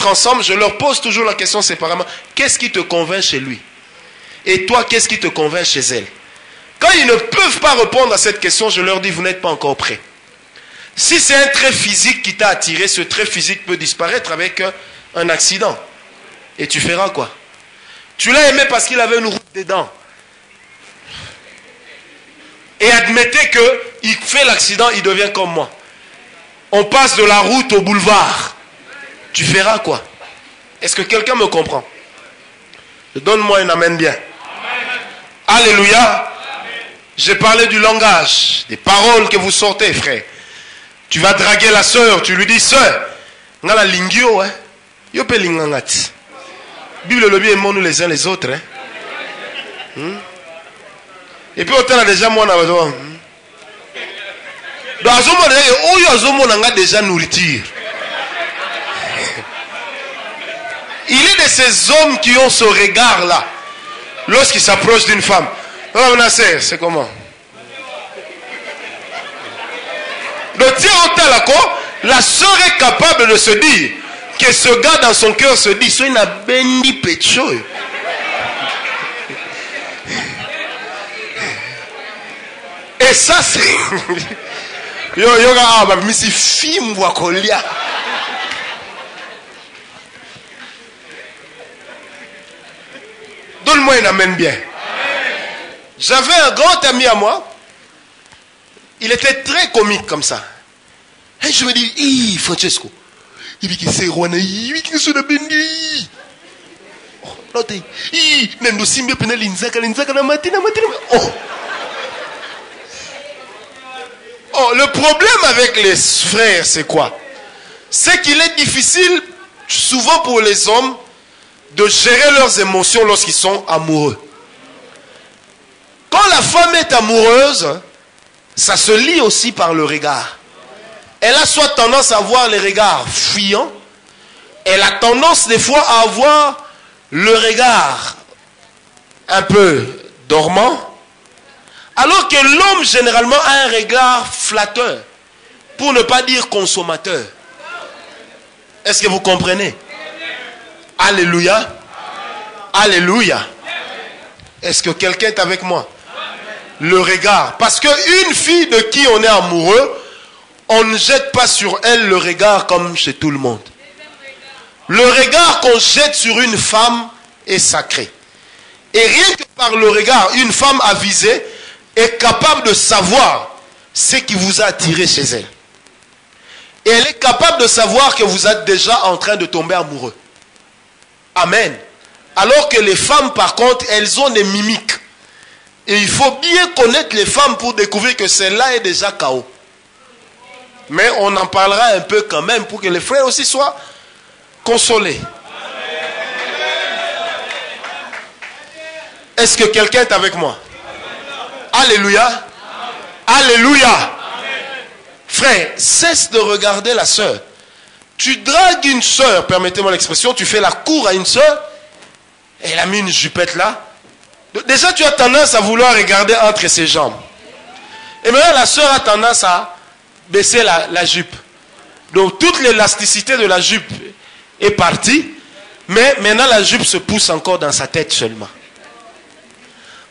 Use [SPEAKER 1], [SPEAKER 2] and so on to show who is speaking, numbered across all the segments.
[SPEAKER 1] ensemble, je leur pose toujours la question séparément. Qu'est-ce qui te convainc chez lui? Et toi, qu'est-ce qui te convainc chez elle? Quand ils ne peuvent pas répondre à cette question, je leur dis, vous n'êtes pas encore prêts. Si c'est un trait physique qui t'a attiré, ce trait physique peut disparaître avec un accident. Et tu feras quoi? Tu l'as aimé parce qu'il avait une route dedans. Et admettez qu'il fait l'accident, il devient comme moi. On passe de la route au boulevard. Tu feras quoi? Est-ce que quelqu'un me comprend? Donne-moi un amen bien. Amen. Alléluia. J'ai parlé du langage, des paroles que vous sortez, frère. Tu vas draguer la sœur, tu lui dis, sœur, ngala lingio, hein? Yo pe lingangati. Bible le bien nous les uns les autres, hein? Et puis autant déjà moi on a besoin. Dans Azomo on a déjà nourriture. Il est de ces hommes qui ont ce regard-là lorsqu'ils s'approchent d'une femme. C'est comment? Donc, la sœur est capable de se dire que ce gars dans son cœur se dit, soit il n'a bendi pécho. Et ça, c'est. Donne-moi une amène bien. J'avais un grand ami à moi. Il était très comique comme ça. Et je me dis, Francesco, il dit que c'est Rwanda, il dit que c'est le Bendi. Oh, le problème avec les frères, c'est quoi? C'est qu'il est difficile, souvent pour les hommes, de gérer leurs émotions lorsqu'ils sont amoureux. Quand la femme est amoureuse, ça se lit aussi par le regard. Elle a soit tendance à avoir les regards fuyants, elle a tendance des fois à avoir le regard un peu dormant, alors que l'homme généralement a un regard flatteur, pour ne pas dire consommateur. Est-ce que vous comprenez? Alléluia. Alléluia. Est-ce que quelqu'un est avec moi? Le regard. Parce qu'une fille de qui on est amoureux, on ne jette pas sur elle le regard comme chez tout le monde. Le regard qu'on jette sur une femme est sacré. Et rien que par le regard, une femme avisée est capable de savoir ce qui vous a attiré chez elle. Et elle est capable de savoir que vous êtes déjà en train de tomber amoureux. Amen. Alors que les femmes, par contre, elles ont des mimiques. Et il faut bien connaître les femmes pour découvrir que celle-là est déjà KO. Mais on en parlera un peu quand même pour que les frères aussi soient consolés. Est-ce que quelqu'un est avec moi? Alléluia. Alléluia. Frère, cesse de regarder la sœur. Tu dragues une sœur, permettez-moi l'expression, tu fais la cour à une sœur, elle a mis une jupette là. Déjà, tu as tendance à vouloir regarder entre ses jambes. Et maintenant, la sœur a tendance à baisser la jupe. Donc, toute l'élasticité de la jupe est partie, mais maintenant, la jupe se pousse encore dans sa tête seulement.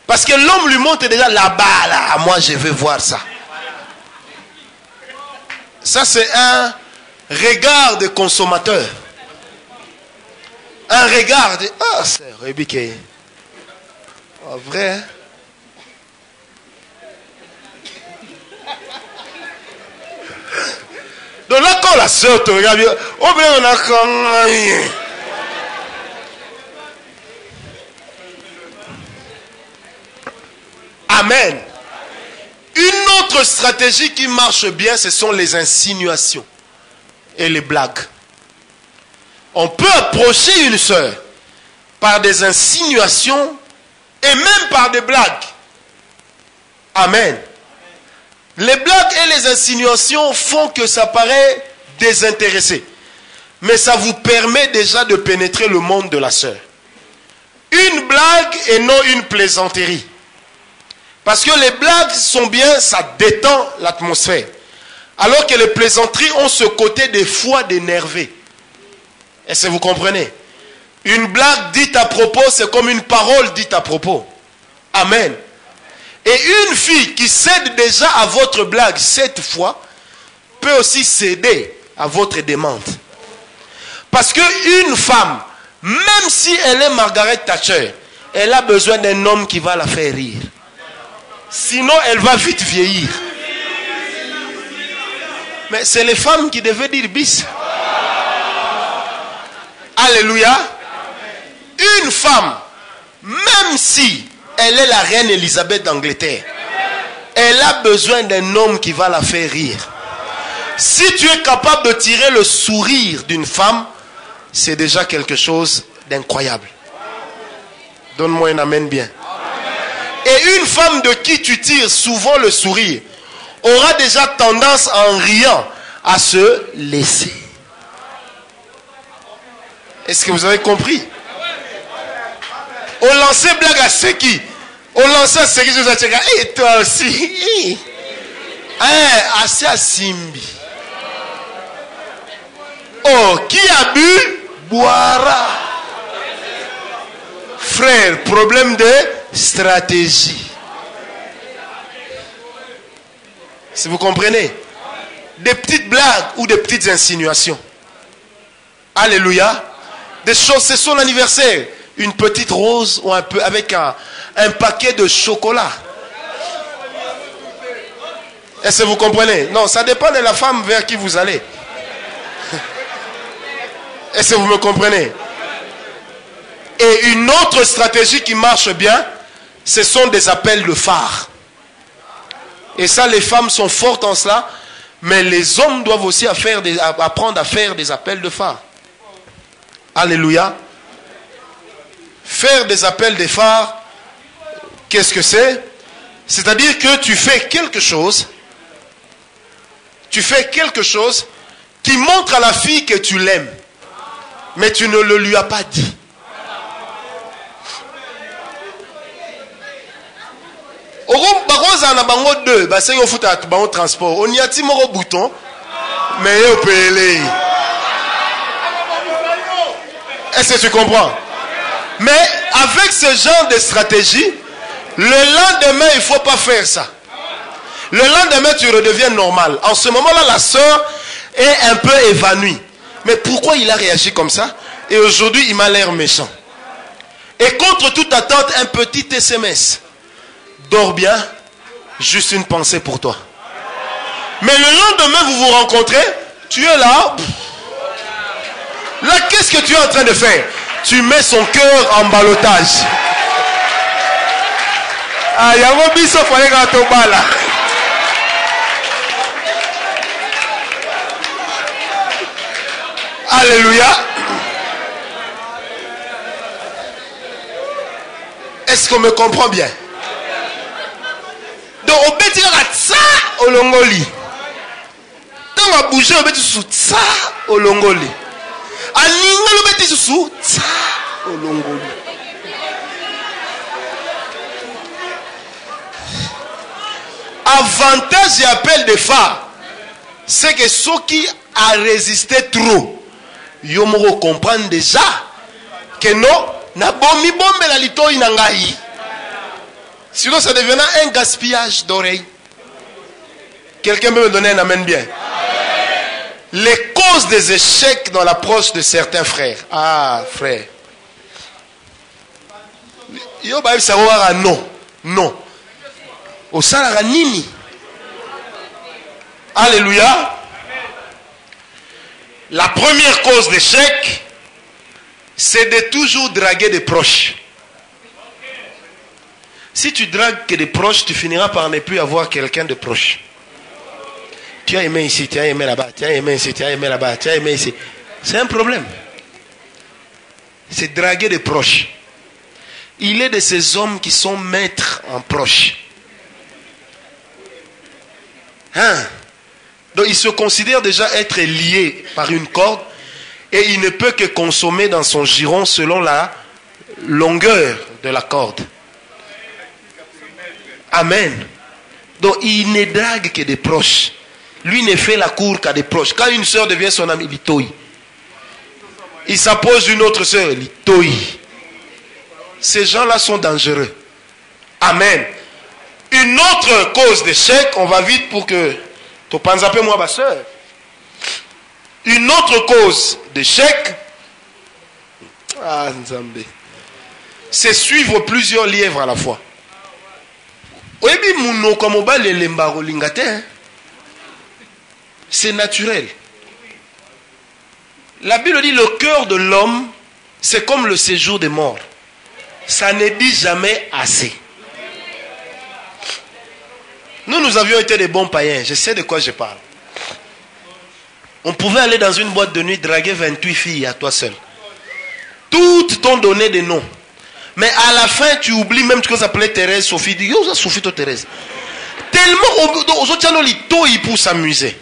[SPEAKER 1] Parce que l'homme lui montre déjà là-bas, là, moi, je veux voir ça. Ça, c'est un regard de consommateur. Un regard de... Ah, c'est rebiqué. Oh, vrai. Donc là, quand la sœur te regarde, oh bien, on a quand... Amen. Une autre stratégie qui marche bien, ce sont les insinuations et les blagues. On peut approcher une sœur par des insinuations et même par des blagues. Amen. Les blagues et les insinuations font que ça paraît désintéressé. Mais ça vous permet déjà de pénétrer le monde de la sœur. Une blague et non une plaisanterie. Parce que les blagues sont bien, ça détend l'atmosphère. Alors que les plaisanteries ont ce côté des fois d'énerver. Est-ce que vous comprenez? Une blague dite à propos, c'est comme une parole dite à propos. Amen. Et une fille qui cède déjà à votre blague 7 fois, peut aussi céder à votre demande. Parce qu'une femme, même si elle est Margaret Thatcher, elle a besoin d'un homme qui va la faire rire. Sinon, elle va vite vieillir. Mais c'est les femmes qui devaient dire bis. Alléluia. Une femme, même si elle est la reine Elisabeth d'Angleterre, elle a besoin d'un homme qui va la faire rire. Si tu es capable de tirer le sourire d'une femme, c'est déjà quelque chose d'incroyable. Donne-moi un amen bien. Et une femme de qui tu tires souvent le sourire aura déjà tendance en riant à se laisser. Est-ce que vous avez compris? On lançait blague à ceux qui. On lançait à ceux qui se disaient, et toi aussi. Assez à Simbi. Oh, qui a bu, boira. Frère, problème de stratégie. Si vous comprenez, des petites blagues ou des petites insinuations. Alléluia. Des choses, c'est son anniversaire. Une petite rose ou un peu avec un paquet de chocolat. Est-ce que vous comprenez? Non, ça dépend de la femme vers qui vous allez. Est-ce que vous me comprenez? Et une autre stratégie qui marche bien, ce sont des appels de phare. Et ça, les femmes sont fortes en cela, mais les hommes doivent aussi apprendre à faire des appels de phare. Alléluia. Faire des appels de phare, qu'est-ce que c'est? C'est-à-dire que tu fais quelque chose qui montre à la fille que tu l'aimes, mais tu ne le lui as pas dit. Transport. On y a dit mon bouton, mais on peut aller. Est-ce que tu comprends? Mais avec ce genre de stratégie, le lendemain, il ne faut pas faire ça. Le lendemain, tu redeviens normal. En ce moment-là, la sœur est un peu évanouie. Mais pourquoi il a réagi comme ça? Et aujourd'hui, il m'a l'air méchant. Et contre toute attente, un petit SMS. Dors bien, juste une pensée pour toi. Mais le lendemain, vous vous rencontrez, tu es là. Là, qu'est-ce que tu es en train de faire? Tu mets son cœur en ballottage. Ah, il y a un biso pour aller dans ton bal là. Alléluia. Est-ce qu'on me comprend bien? Donc, on peut dire à ça au longoli. Quand on va bouger, on peut dire sous ça au longoli. Avantage et appel de phare, c'est que ceux qui a résisté trop, ils me comprennent déjà que non, na bombi bombe la lito inangai. Sinon ça deviendra un gaspillage d'oreilles. Quelqu'un peut me donner un amen bien? Les causes des échecs dans l'approche de certains frères. Ah, frère. Yo ba savoir non. Non. Au salara nini. Alléluia. La première cause d'échec, c'est de toujours draguer des proches. Si tu dragues que des proches, tu finiras par ne plus avoir quelqu'un de proche. Tu as aimé ici, tu as aimé là-bas, tu as aimé ici, tu as aimé là-bas, tu as aimé ici. C'est un problème. C'est draguer des proches. Il est de ces hommes qui sont maîtres en proches. Hein? Donc il se considère déjà être lié par une corde et il ne peut que consommer dans son giron selon la longueur de la corde. Amen. Donc il ne drague que des proches. Lui ne fait la cour qu'à des proches. Quand une soeur devient son amie, Il s'approche d'une autre sœur, il toi. Ces gens-là sont dangereux. Amen. Une autre cause d'échec, on va vite pour que tu penses un peu moi, ma soeur. Une autre cause d'échec, c'est suivre plusieurs lièvres à la fois. C'est naturel. La Bible dit le cœur de l'homme, c'est comme le séjour des morts. Ça ne dit jamais assez. Nous avions été des bons païens. Je sais de quoi je parle. On pouvait aller dans une boîte de nuit, draguer 28 filles à toi seul. Toutes t'ont donné des noms. Mais à la fin, tu oublies même ce qu'on s'appelait Thérèse, Sophie. Tu dis, oh, Sophie, toi, Thérèse. Tellement, aux autres, ils pour s'amuser.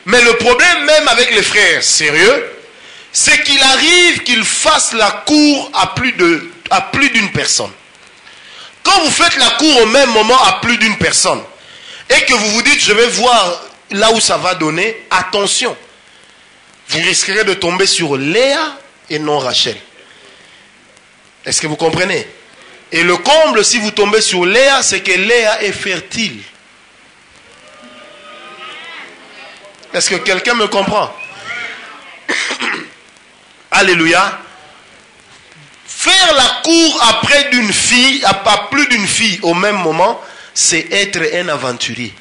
[SPEAKER 1] Mais le problème, même avec les frères sérieux, c'est qu'il arrive qu'ils fassent la cour à plus d'une personne. Quand vous faites la cour au même moment à plus d'une personne, et que vous vous dites, je vais voir là où ça va donner, attention. Vous risquerez de tomber sur Léa et non Rachel. Est-ce que vous comprenez? Et le comble, si vous tombez sur Léa, c'est que Léa est fertile. Est-ce que quelqu'un me comprend? Alléluia. Faire la cour après d'une fille, à plus d'une fille au même moment, c'est être un aventurier.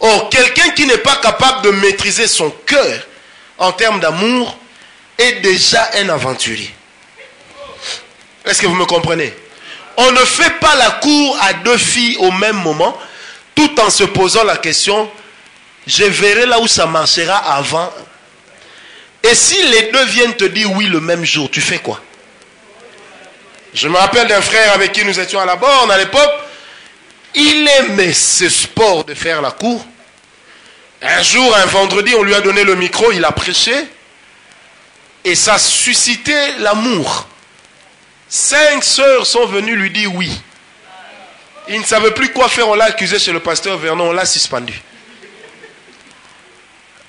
[SPEAKER 1] Or, quelqu'un qui n'est pas capable de maîtriser son cœur en termes d'amour est déjà un aventurier. Est-ce que vous me comprenez? On ne fait pas la cour à deux filles au même moment, tout en se posant la question, je verrai là où ça marchera avant. Et si les deux viennent te dire oui le même jour, tu fais quoi? Je me rappelle d'un frère avec qui nous étions à la borne à l'époque. Il aimait ce sport de faire la cour. Un jour, un vendredi, on lui a donné le micro, il a prêché. Et ça a suscité l'amour. 5 sœurs sont venues lui dire oui. Il ne savait plus quoi faire, on l'a accusé chez le pasteur Vernon, on l'a suspendu.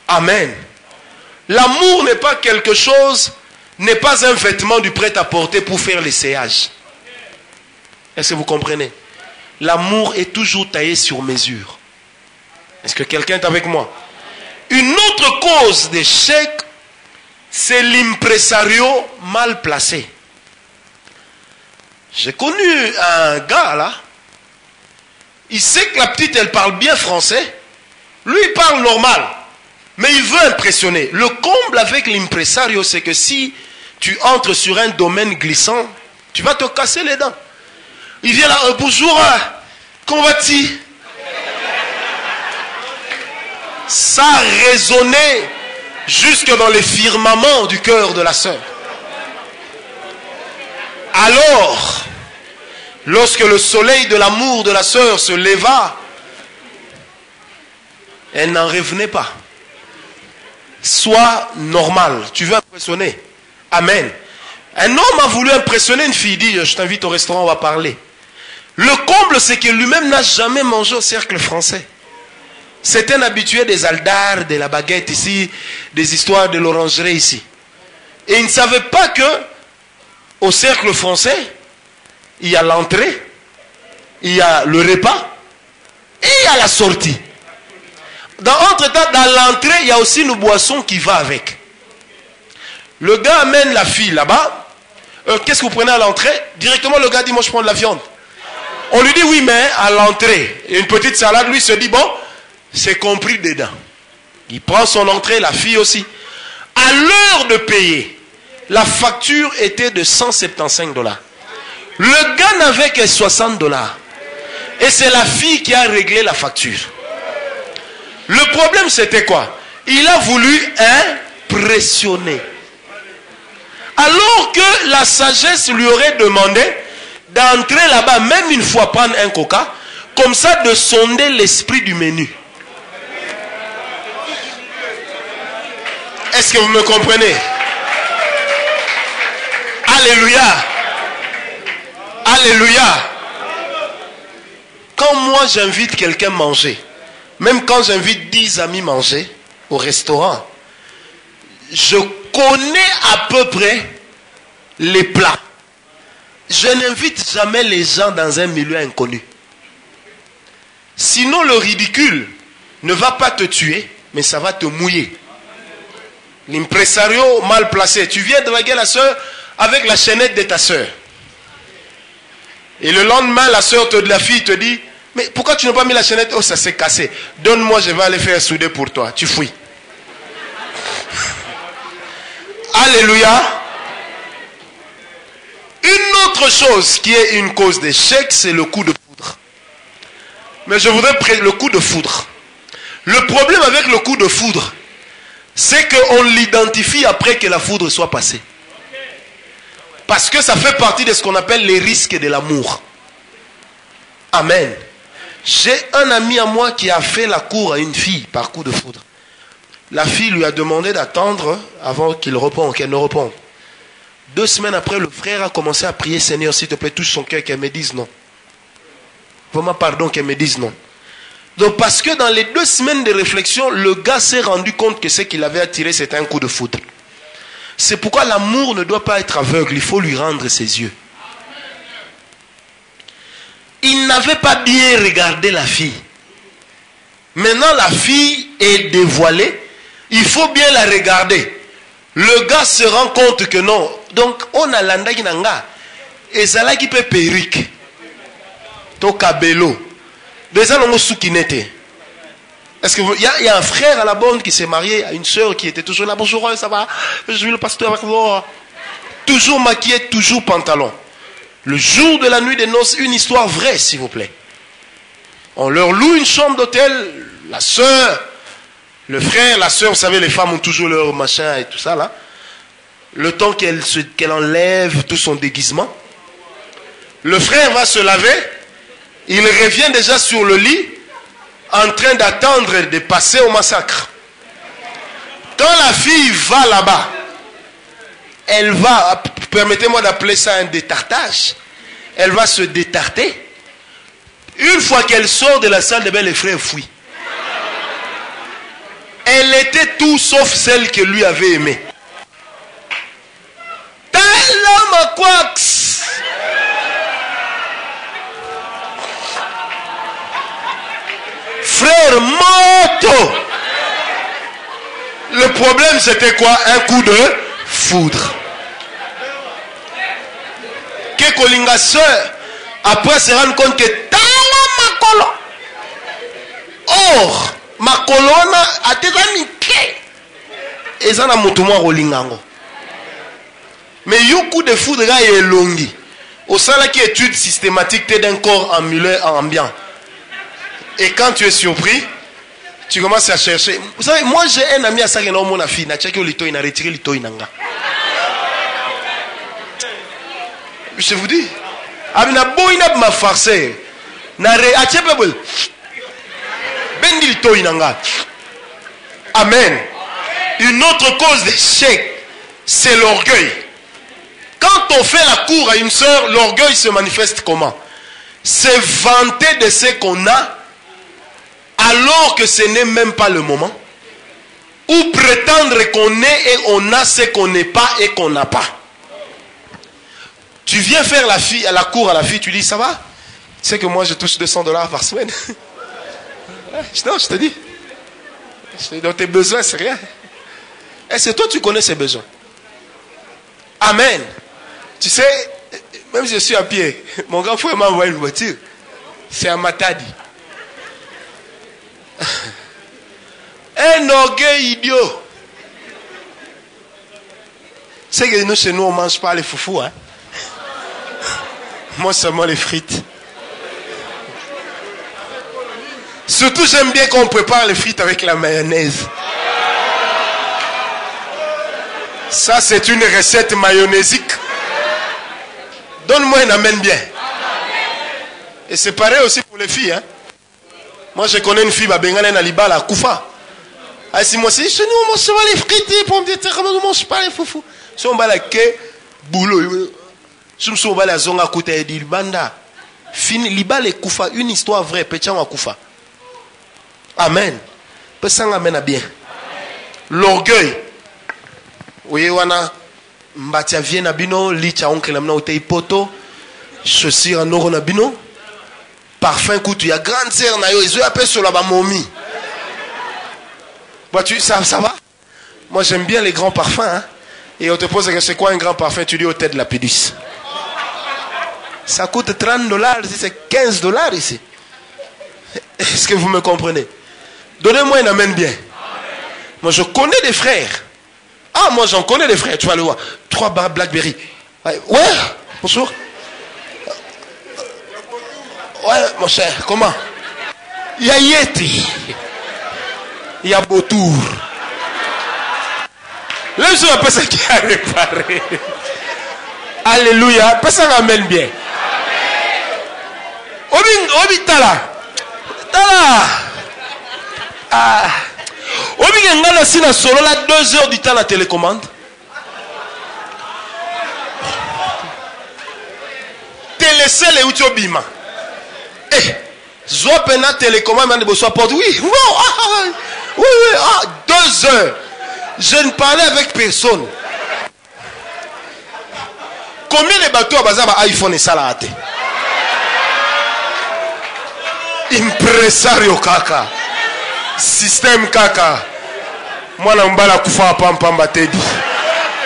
[SPEAKER 1] Amen. L'amour n'est pas quelque chose, n'est pas un vêtement du prêt-à-porter pour faire l'essayage. Est-ce que vous comprenez? L'amour est toujours taillé sur mesure. Est-ce que quelqu'un est avec moi? Une autre cause d'échec, c'est l'impresario mal placé. J'ai connu un gars là, il sait que la petite elle parle bien français, lui il parle normal, mais il veut impressionner. Le comble avec l'impresario, c'est que si tu entres sur un domaine glissant, tu vas te casser les dents. Il vient là, bonjour, comment vas-tu? Ça a résonné jusque dans les firmaments du cœur de la sœur. Alors, lorsque le soleil de l'amour de la sœur se leva, elle n'en revenait pas. Sois normal. Tu veux impressionner. Amen. Un homme a voulu impressionner une fille. Il dit, je t'invite au restaurant, on va parler. Le comble, c'est que lui-même n'a jamais mangé au cercle français. C'est un habitué des aldards, de la baguette ici, des histoires de l'orangerie ici. Et il ne savait pas que au cercle français, il y a l'entrée, il y a le repas et il y a la sortie. Entre-temps, dans l'entrée, il y a aussi une boisson qui va avec. Le gars amène la fille là-bas. Qu'est-ce que vous prenez à l'entrée? Directement, le gars dit, moi je prends de la viande. On lui dit, oui, mais à l'entrée, une petite salade, lui se dit, bon, c'est compris dedans. Il prend son entrée, la fille aussi. À l'heure de payer, la facture était de 175 $. Le gars n'avait que 60 $. Et c'est la fille qui a réglé la facture. Le problème c'était quoi? Il a voulu impressionner. Alors que la sagesse lui aurait demandé d'entrer là-bas, même une fois prendre un coca, comme ça de sonder l'esprit du menu. Est-ce que vous me comprenez? Alléluia. Alléluia. Quand moi j'invite quelqu'un manger, même quand j'invite 10 amis manger au restaurant, je connaît à peu près les plats. Je n'invite jamais les gens dans un milieu inconnu. Sinon, le ridicule ne va pas te tuer, mais ça va te mouiller. L'impresario mal placé. Tu viens draguer la soeur avec la chaînette de ta soeur. Et le lendemain, la fille te dit, mais pourquoi tu n'as pas mis la chaînette? Oh, ça s'est cassé. Donne-moi, je vais aller faire souder pour toi. Tu fuis. Alléluia. Une autre chose qui est une cause d'échec, c'est le coup de foudre. Mais je voudrais le coup de foudre. Le problème avec le coup de foudre, c'est qu'on l'identifie après que la foudre soit passée. Parce que ça fait partie de ce qu'on appelle les risques de l'amour. Amen. J'ai un ami à moi qui a fait la cour à une fille par coup de foudre. La fille lui a demandé d'attendre avant qu'il réponde, qu'elle ne réponde. 2 semaines après, le frère a commencé à prier, Seigneur, s'il te plaît, touche son cœur, qu'elle me dise non. Vraiment, pardon, qu'elle me dise non. Donc, parce que dans les 2 semaines de réflexion, le gars s'est rendu compte que ce qu'il avait attiré, c'était un coup de foudre. C'est pourquoi l'amour ne doit pas être aveugle, il faut lui rendre ses yeux. Il n'avait pas bien regardé la fille. Maintenant, la fille est dévoilée, il faut bien la regarder. Le gars se rend compte que non. Donc, on a l'andaki nanga. Et ça là qui peut perruque. To kabelo. Déjà, on a soukinete. Est-ce que il y a un frère à la bonne qui s'est marié à une soeur qui était toujours là. Bonjour, ça va? Je suis le pasteur avec vous. Toujours maquillé, toujours pantalon. Le jour de la nuit des noces, une histoire vraie, s'il vous plaît. On leur loue une chambre d'hôtel. La soeur, le frère, la soeur, vous savez, les femmes ont toujours leur machin et tout ça là. Le temps qu'elle enlève tout son déguisement. Le frère va se laver. Il revient déjà sur le lit en train d'attendre de passer au massacre. Quand la fille va là-bas, elle va, permettez-moi d'appeler ça un détartage, elle va se détarter. Une fois qu'elle sort de la salle de bain, les frères fuient. Elle était tout sauf celle que lui avait aimée. Frère moto. Le problème c'était quoi? Un coup de foudre. Que Kolinga sœur après se rendre compte que tala makolo. Or makolona atezamike. Ezana mutumwa rolingango. Mais yo coup de foudre est longi. Au sein là qui étude systématique d'un corps en milieu ambiant. Et quand tu es surpris, tu commences à chercher. Vous savez, moi j'ai un ami à ça qui est mon fille, n'a checké lito, il a retiré lito inanga. Je vous dis, abina boina ma farcé, na re achepebel. Bendi lito inanga. Amen. Une autre cause d'échec, c'est l'orgueil. Quand on fait la cour à une sœur, l'orgueil se manifeste comment? C'est vanter de ce qu'on a, alors que ce n'est même pas le moment. Ou prétendre qu'on est et on a ce qu'on n'est pas et qu'on n'a pas. Tu viens faire la cour à la fille, tu dis, ça va? Tu sais que moi je touche $200 par semaine. Non, je te dis. Dans tes besoins, c'est rien. Et c'est toi, tu connais ses besoins. Amen. Tu sais, même si je suis à pied, mon grand frère m'a envoyé une voiture. C'est à Matadi. Un orgueil idiot. C'est que nous, chez nous, on ne mange pas les foufous. Hein? Moi, seulement les frites. Surtout, j'aime bien qu'on prépare les frites avec la mayonnaise. Ça, c'est une recette mayonnaisique. Donne-moi un amen bien. Et c'est pareil aussi pour les filles. Hein? Moi, je connais une fille, Bengane Naliba, la Koufa. Ah, si moi aussi, chez nous, on mange pas les frites, les pommes de terre, on ne mange pas les foufous. Si on va la quai, boulot. Si on va la zone à côté, il dit, Banda, fini, Liba les Koufa, une histoire vraie, Pétian à Koufa. Amen. Peut-être amen à bien. L'orgueil. Oui, wana mbatia vie na bino, licha oncle namna utei poto, chaussures en oro na bino, parfum kutu ya grande sœur na yo, ils ont appelé sur la momie. Bah, ça va? Moi j'aime bien les grands parfums, hein? Et on te pose la question, c'est quoi un grand parfum? Tu dis au tête de la pédus. Ça coûte $30 ici, c'est $15 ici. Est-ce que vous me comprenez? Donnez-moi un amen bien. Moi je connais des frères. Ah, moi j'en connais des frères, tu vas le voir. 3 Blackberry. Ouais, bonjour. Ouais, mon cher, comment? Il y a Yeti. Il y a Beautour. Là, je ne sais pas ce qui a réparé. Alléluia. Personne m'amène bien. Obi tala. Ah. Obi ngana si na solo la 2 heures du temps la télécommande. Télécel et Utobima. Eh, Zopena télécommande m'a dit porte. Oui, oui, 2 heures. Je ne parlais avec personne. Combien de bateaux à bazar iPhone et ça l'a hâté? Impresario kaka. Système kaka. Moi na mbala kufa pam batedi.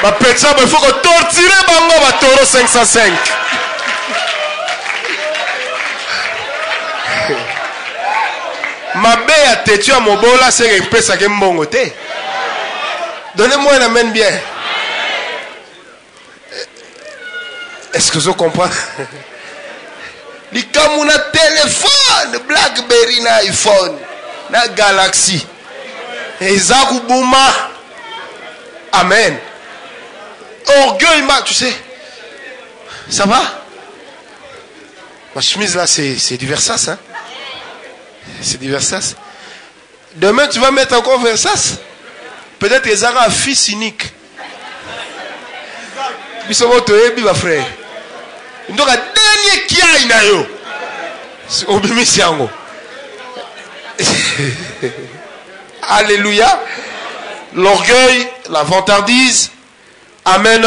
[SPEAKER 1] Ba petsa il faut que torturer bango ba toro 505. Ma belle têtu à mobola c'est que pesa ke mbongo te. Donnez-moi un amen bien. Est-ce que vous comprenez? Comme un téléphone, Blackberry, na iPhone, na Galaxy. Et Zakubouma. Amen. Orgueil, tu sais. Ça va? Ma chemise là, c'est du Versace. Hein? C'est du Versace. Demain, tu vas mettre encore Versace? Peut-être que Zara a fils unique. Bisomo toyebi ba frère. Donc a dernier qui a inayo. Obimisi yango. Alléluia. L'orgueil, la vantardise. Amen.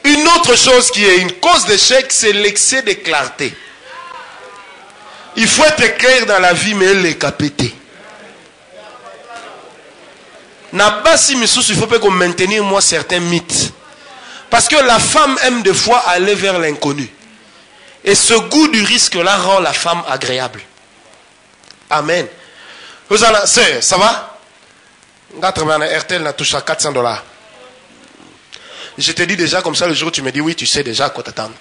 [SPEAKER 1] Une autre chose qui est une cause d'échec, c'est l'excès de clarté. Il faut être clair dans la vie, mais les capter. Nabasi Missous, il faut pas qu'on maintenir moi certains mythes. Parce que la femme aime des fois aller vers l'inconnu. Et ce goût du risque-là rend la femme agréable. Amen. Vous allez, ça va? RTL n'a touché à $400. Je te dis déjà comme ça le jour où tu me dis oui, tu sais déjà à quoi t'attendre.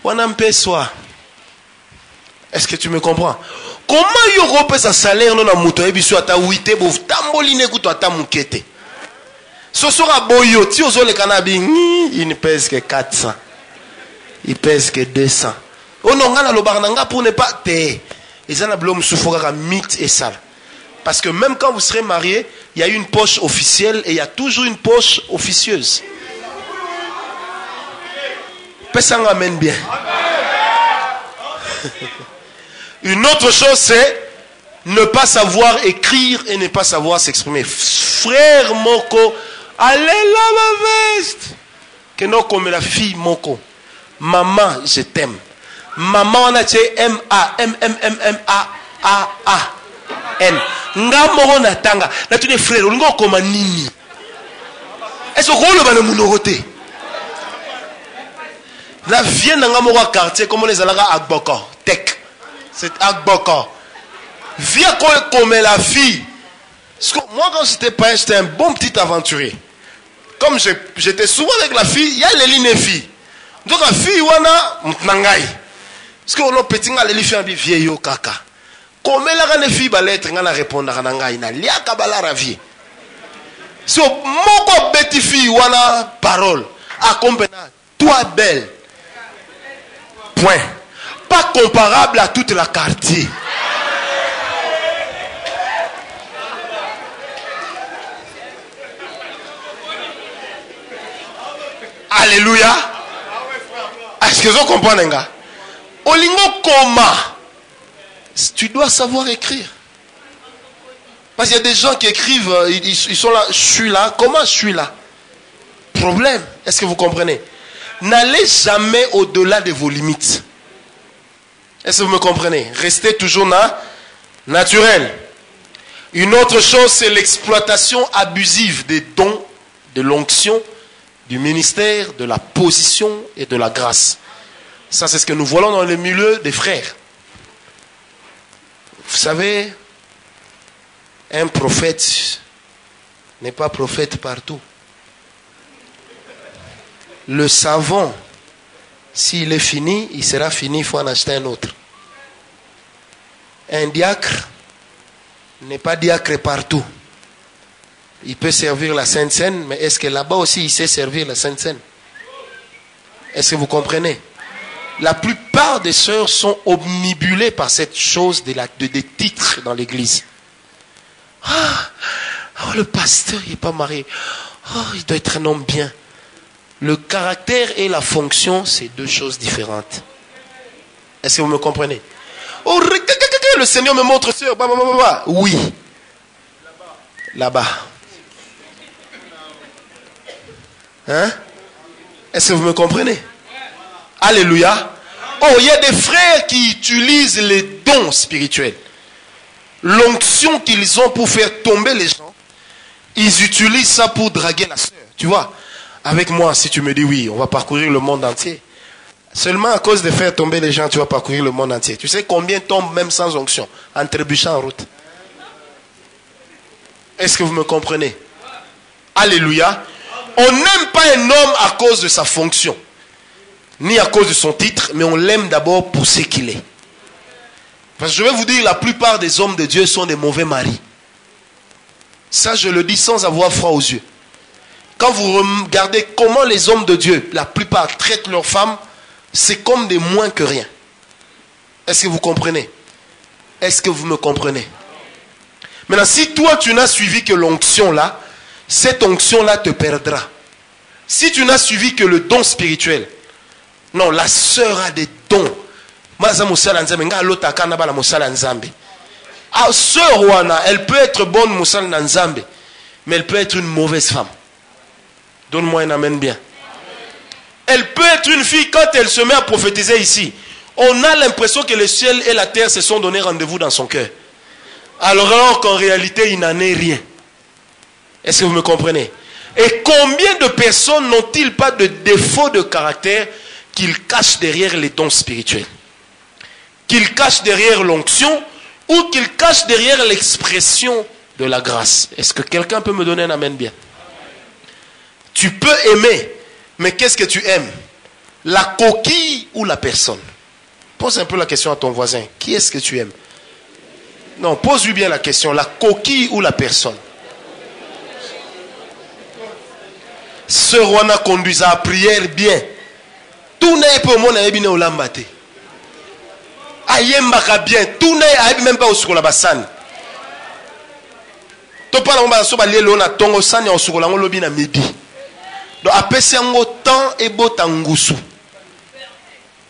[SPEAKER 1] On a un peu soi. Est-ce que tu me comprends? Comment il y a sa salaire non amuto et biso ata 8 bo tamboline kuto ata mukete. Ce sera boyo ti ozo le cannabis, il ne pèse que 400. Il pèse que 200. Oh non, ngana lo barnanga pour ne pas te. Et ça na blom souffrira mythe et sale. Parce que même quand vous serez marié, il y a une poche officielle et il y a toujours une poche officieuse. Personne amène bien. Une autre chose, c'est ne pas savoir écrire et ne pas savoir s'exprimer. Frère Moko, allez là ma veste. Que non comme la fille Moko. Maman, je t'aime. Maman, on a dit M-A-M-M-M-M-A-A-A-N. Nga moro na tanga. Na tu des frères, on nga comme nini. Est-ce que vous le monoroté? La vient dans un quartier comme on les a là à Agboko. Tech. C'est Agboko. Viens comme la fille. Moi, quand j'étais pas, j'étais un bon petit aventurier. Comme j'étais souvent avec la fille, il y a les lignes filles. Donc la fille, wana nangai. Parce que on petit nga les filles vieillo kaka. Comme la fille ba lettre nga na répondre à nangai na liaka bala ravi. So moko beti fille wana parole. Accompagné toi belle. Point. Pas comparable à toute la quartier. Alléluia. Est-ce que vous comprenez? Olingo koma. Tu dois savoir écrire. Parce qu'il y a des gens qui écrivent, ils sont là, je suis là. Comment je suis là? Problème. Est-ce que vous comprenez? N'allez jamais au-delà de vos limites. Est-ce que vous me comprenez? Restez toujours naturel. Une autre chose, c'est l'exploitation abusive des dons, de l'onction, du ministère, de la position et de la grâce. Ça, c'est ce que nous voyons dans le milieu des frères. Vous savez, un prophète n'est pas prophète partout. Le savon, s'il est fini, il sera fini, il faut en acheter un autre. Un diacre n'est pas diacre partout. Il peut servir la Sainte Seine, mais est-ce que là-bas aussi il sait servir la Sainte Seine? Est-ce que vous comprenez? La plupart des sœurs sont omnibulées par cette chose des titres dans l'église. Le pasteur, il n'est pas marié. Il doit être un homme bien. Le caractère et la fonction, c'est deux choses différentes. Est-ce que vous me comprenez? Le Seigneur me montre sœur. Oui. Là-bas. Hein? Est-ce que vous me comprenez? Alléluia. Il y a des frères qui utilisent les dons spirituels. L'onction qu'ils ont pour faire tomber les gens, ils utilisent ça pour draguer la sœur. Tu vois? Avec moi, si tu me dis oui, on va parcourir le monde entier. Seulement à cause de faire tomber les gens, tu vas parcourir le monde entier. Tu sais combien tombent même sans onction, en trébuchant en route? Est-ce que vous me comprenez? Alléluia. On n'aime pas un homme à cause de sa fonction, ni à cause de son titre, mais on l'aime d'abord pour ce qu'il est. Parce que je vais vous dire, la plupart des hommes de Dieu sont des mauvais maris. Ça, je le dis sans avoir froid aux yeux. Quand vous regardez comment les hommes de Dieu, la plupart, traitent leurs femmes, c'est comme des moins que rien. Est-ce que vous comprenez? Est-ce que vous me comprenez? Maintenant, si toi, tu n'as suivi que l'onction là, cette onction-là te perdra. Si tu n'as suivi que le don spirituel, non, la sœur a des dons. Sœur Wana, elle peut être bonne Moussal Nanzambe, mais elle peut être une mauvaise femme. Donne-moi un amen bien. Elle peut être une fille, quand elle se met à prophétiser ici, on a l'impression que le ciel et la terre se sont donné rendez-vous dans son cœur. Alors qu'en réalité, il n'en est rien. Est-ce que vous me comprenez? Et combien de personnes n'ont-ils pas de défaut de caractère qu'ils cachent derrière les dons spirituels? Qu'ils cachent derrière l'onction ou qu'ils cachent derrière l'expression de la grâce? Est-ce que quelqu'un peut me donner un amen bien? Tu peux aimer, mais qu'est-ce que tu aimes? La coquille ou la personne? Pose un peu la question à ton voisin. Qui est-ce que tu aimes? Non, pose-lui bien la question. La coquille ou la personne? Sœur Wana conduit à prière bien. Tout n'est pas au monde à bien au lambate. Ayembaka bien. Tout n'est à même pas au sukola basan. To pas l'on so balé l'on a tongo san ya au sukola on lobi na midi. Donc après c'est un temps et botangusu.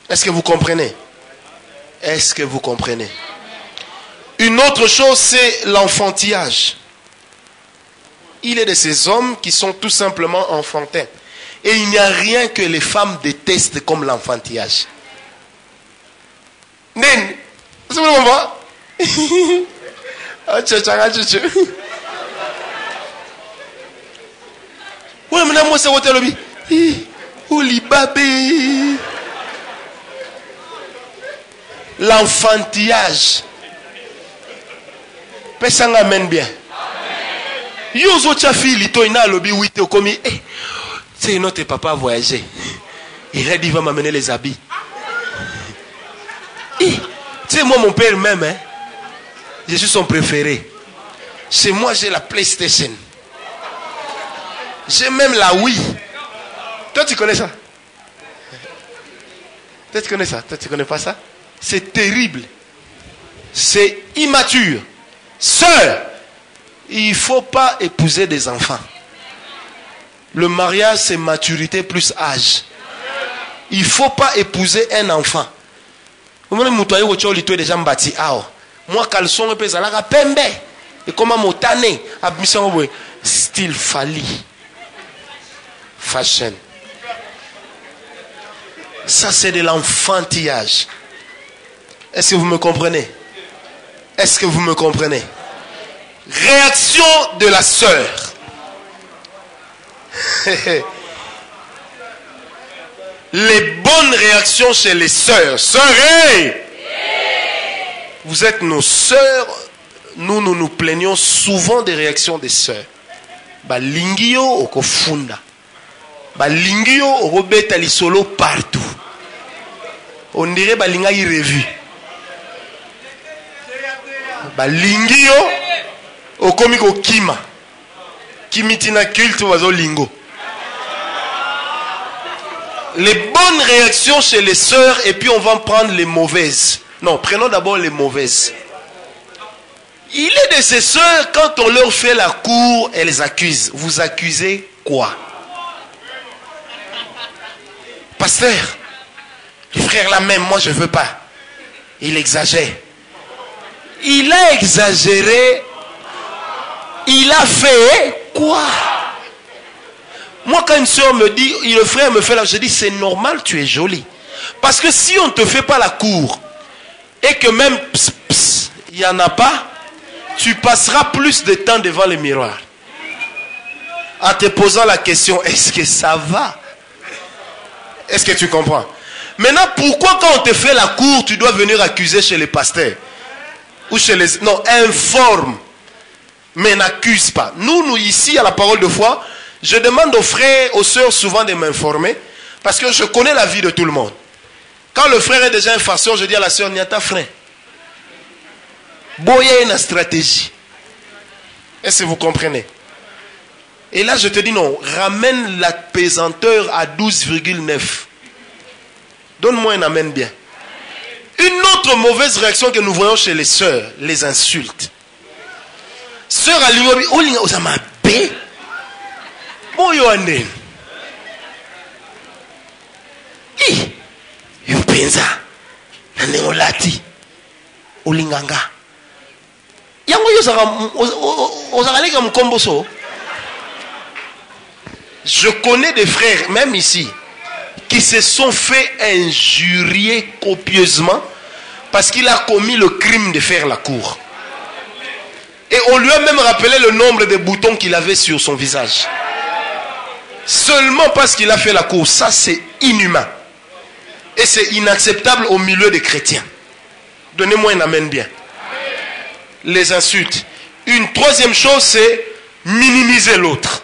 [SPEAKER 1] Est-ce que vous comprenez? Est-ce que vous comprenez? Une autre chose, c'est l'enfantillage. Il est de ces hommes qui sont tout simplement enfantins. Et il n'y a rien que les femmes détestent comme l'enfantillage. Nen, c'est bon, on va. Ouais, mais moi, c'est votre lobby. Oulibabé. L'enfantillage. Personne amène bien. Yozo Tchafi, lito ina lobby oui te komi. C'est notre papa a voyagé. Il a dit il va m'amener les habits. Tu sais moi mon père même hein. Je suis son préféré. Chez moi j'ai la PlayStation. J'ai même la Wii. Toi tu connais ça? Toi tu connais ça? Toi tu connais pas ça? C'est terrible. C'est immature. Sœur, il ne faut pas épouser des enfants. Le mariage, c'est maturité plus âge. Il ne faut pas épouser un enfant. Moi, caleçon, pembe. Et comment motane, style Fali. Fashion. Ça, c'est de l'enfantillage. Est-ce que vous me comprenez? Est-ce que vous me comprenez? Réaction de la sœur. Les bonnes réactions chez les sœurs. Sœurs, hey! Vous êtes nos sœurs. Nous plaignons souvent des réactions des sœurs. Balingio okofunda. Balingio okobeta lisolo partout. On dirait balinga revu. Balingio okomiko kima. Kimitina culte wazo lingo. Les bonnes réactions chez les sœurs et puis on va prendre les mauvaises. Non, prenons d'abord les mauvaises. Il est de ces sœurs, quand on leur fait la cour, elles les accusent. Vous accusez quoi? Pasteur, le frère là même, moi je ne veux pas. Il exagère. Il a exagéré. Il a fait quoi? Moi quand une soeur me dit, le frère me fait là, je dis c'est normal, tu es jolie. Parce que si on ne te fait pas la cour, et que même il n'y en a pas, tu passeras plus de temps devant le miroir. En te posant la question, est-ce que ça va? Est-ce que tu comprends? Maintenant, pourquoi quand on te fait la cour, tu dois venir accuser chez les pasteurs? Ou chez les... Non, informe. Mais n'accuse pas. Nous, ici, à la parole de foi, je demande aux frères, aux sœurs souvent de m'informer. Parce que je connais la vie de tout le monde. Quand le frère est déjà un farceur, je dis à la sœur, n'y a ta frère. Bon, il y a une stratégie. Est-ce que vous comprenez? Et là, je te dis non, ramène la pesanteur à 12,9. Donne-moi un amen bien. Une autre mauvaise réaction que nous voyons chez les sœurs, les insultes. Sœur Alingobi, Olinga Osama B. Bon, Yoanden. Yopenza. Naneolati. Olinganga. Je connais des frères, même ici, qui se sont fait injurier copieusement parce qu'il a commis le crime de faire la cour. Et on lui a même rappelé le nombre de boutons qu'il avait sur son visage. Seulement parce qu'il a fait la cour. Ça, c'est inhumain. Et c'est inacceptable au milieu des chrétiens. Donnez-moi un amen bien. Les insultes. Une troisième chose, c'est minimiser l'autre.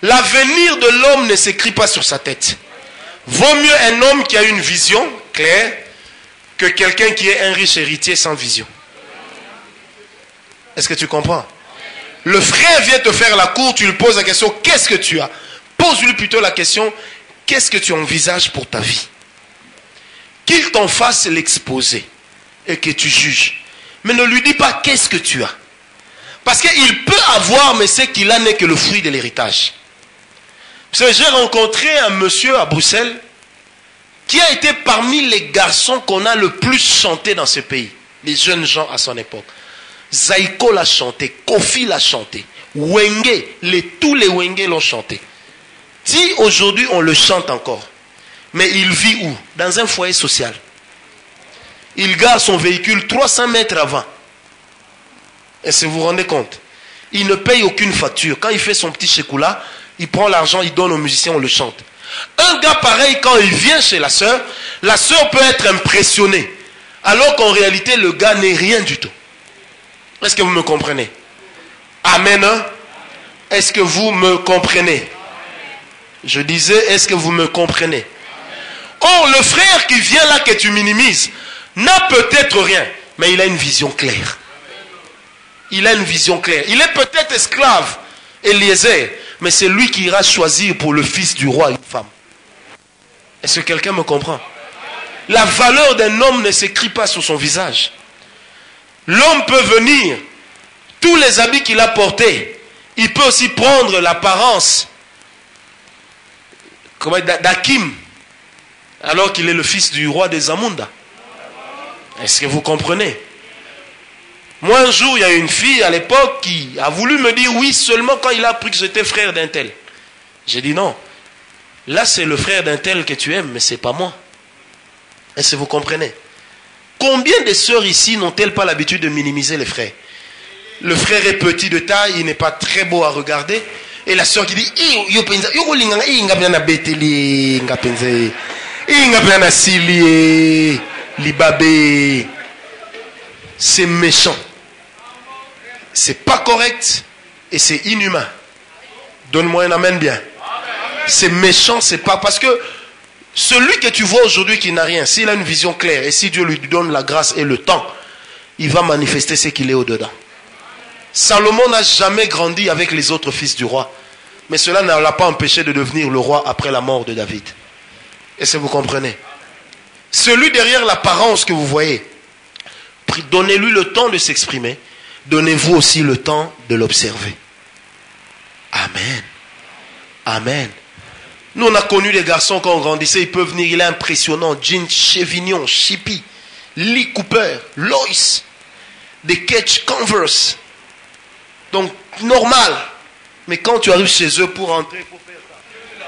[SPEAKER 1] L'avenir de l'homme ne s'écrit pas sur sa tête. Vaut mieux un homme qui a une vision claire que quelqu'un qui est un riche héritier sans vision. Est-ce que tu comprends? Le frère vient te faire la cour, tu lui poses la question, qu'est-ce que tu as? Pose-lui plutôt la question, qu'est-ce que tu envisages pour ta vie? Qu'il t'en fasse l'exposé et que tu juges. Mais ne lui dis pas qu'est-ce que tu as. Parce qu'il peut avoir, mais ce qu'il a n'est que le fruit de l'héritage. J'ai rencontré un monsieur à Bruxelles qui a été parmi les garçons qu'on a le plus chanté dans ce pays. Les jeunes gens à son époque. Zaiko l'a chanté, Kofi l'a chanté, Wenge, tous les Wenge l'ont chanté. Si aujourd'hui on le chante encore, mais il vit où? Dans un foyer social. Il garde son véhicule 300 mètres avant. Est-ce que vous vous rendez compte? Il ne paye aucune facture. Quand il fait son petit chékoula, il prend l'argent, il donne aux musiciens, on le chante. Un gars pareil, quand il vient chez la sœur peut être impressionnée. Alors qu'en réalité, le gars n'est rien du tout. Est-ce que vous me comprenez? Amen. Est-ce que vous me comprenez? Je disais, est-ce que vous me comprenez? Or, le frère qui vient là que tu minimises n'a peut-être rien, mais il a une vision claire. Il a une vision claire. Il est peut-être esclave, Eliezer, mais c'est lui qui ira choisir pour le fils du roi une femme. Est-ce que quelqu'un me comprend? La valeur d'un homme ne s'écrit pas sur son visage. L'homme peut venir, tous les habits qu'il a portés, il peut aussi prendre l'apparence d'Hakim, alors qu'il est le fils du roi des Zamunda. Est-ce que vous comprenez? Moi, un jour, il y a une fille à l'époque qui a voulu me dire oui seulement quand il a appris que j'étais frère d'un tel. J'ai dit non. Là, c'est le frère d'un tel que tu aimes, mais c'est pas moi. Est-ce que vous comprenez? Combien de sœurs ici n'ont-elles pas l'habitude de minimiser les frères? Le frère est petit de taille, il n'est pas très beau à regarder. Et la sœur qui dit, c'est méchant. C'est pas correct et c'est inhumain. Donne-moi un amen bien. C'est méchant, c'est pas parce que celui que tu vois aujourd'hui qui n'a rien, s'il a une vision claire et si Dieu lui donne la grâce et le temps, il va manifester ce qu'il est au-dedans. Salomon n'a jamais grandi avec les autres fils du roi, mais cela ne l'a pas empêché de devenir le roi après la mort de David. Est-ce que vous comprenez? Celui derrière l'apparence que vous voyez, donnez-lui le temps de s'exprimer, donnez-vous aussi le temps de l'observer. Amen. Amen. Nous, on a connu des garçons quand on grandissait, ils peuvent venir, il est impressionnant. Jean Chevignon, Chippy, Lee Cooper, Lois, des Catch Converse. Donc, normal. Mais quand tu arrives chez eux pour entrer, pour faire ça.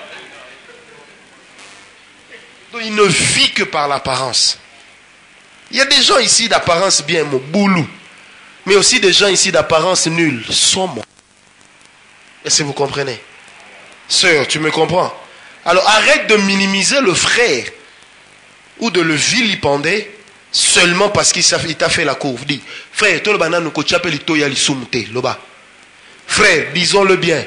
[SPEAKER 1] Donc, il ne vit que par l'apparence. Il y a des gens ici d'apparence bien, mon boulou. Mais aussi des gens ici d'apparence nulle, somme. Est-ce que vous comprenez? Sœur, tu me comprends? Alors arrête de minimiser le frère ou de le vilipender seulement parce qu'il t'a fait la courbe. Dis, frère, frère, disons-le bien.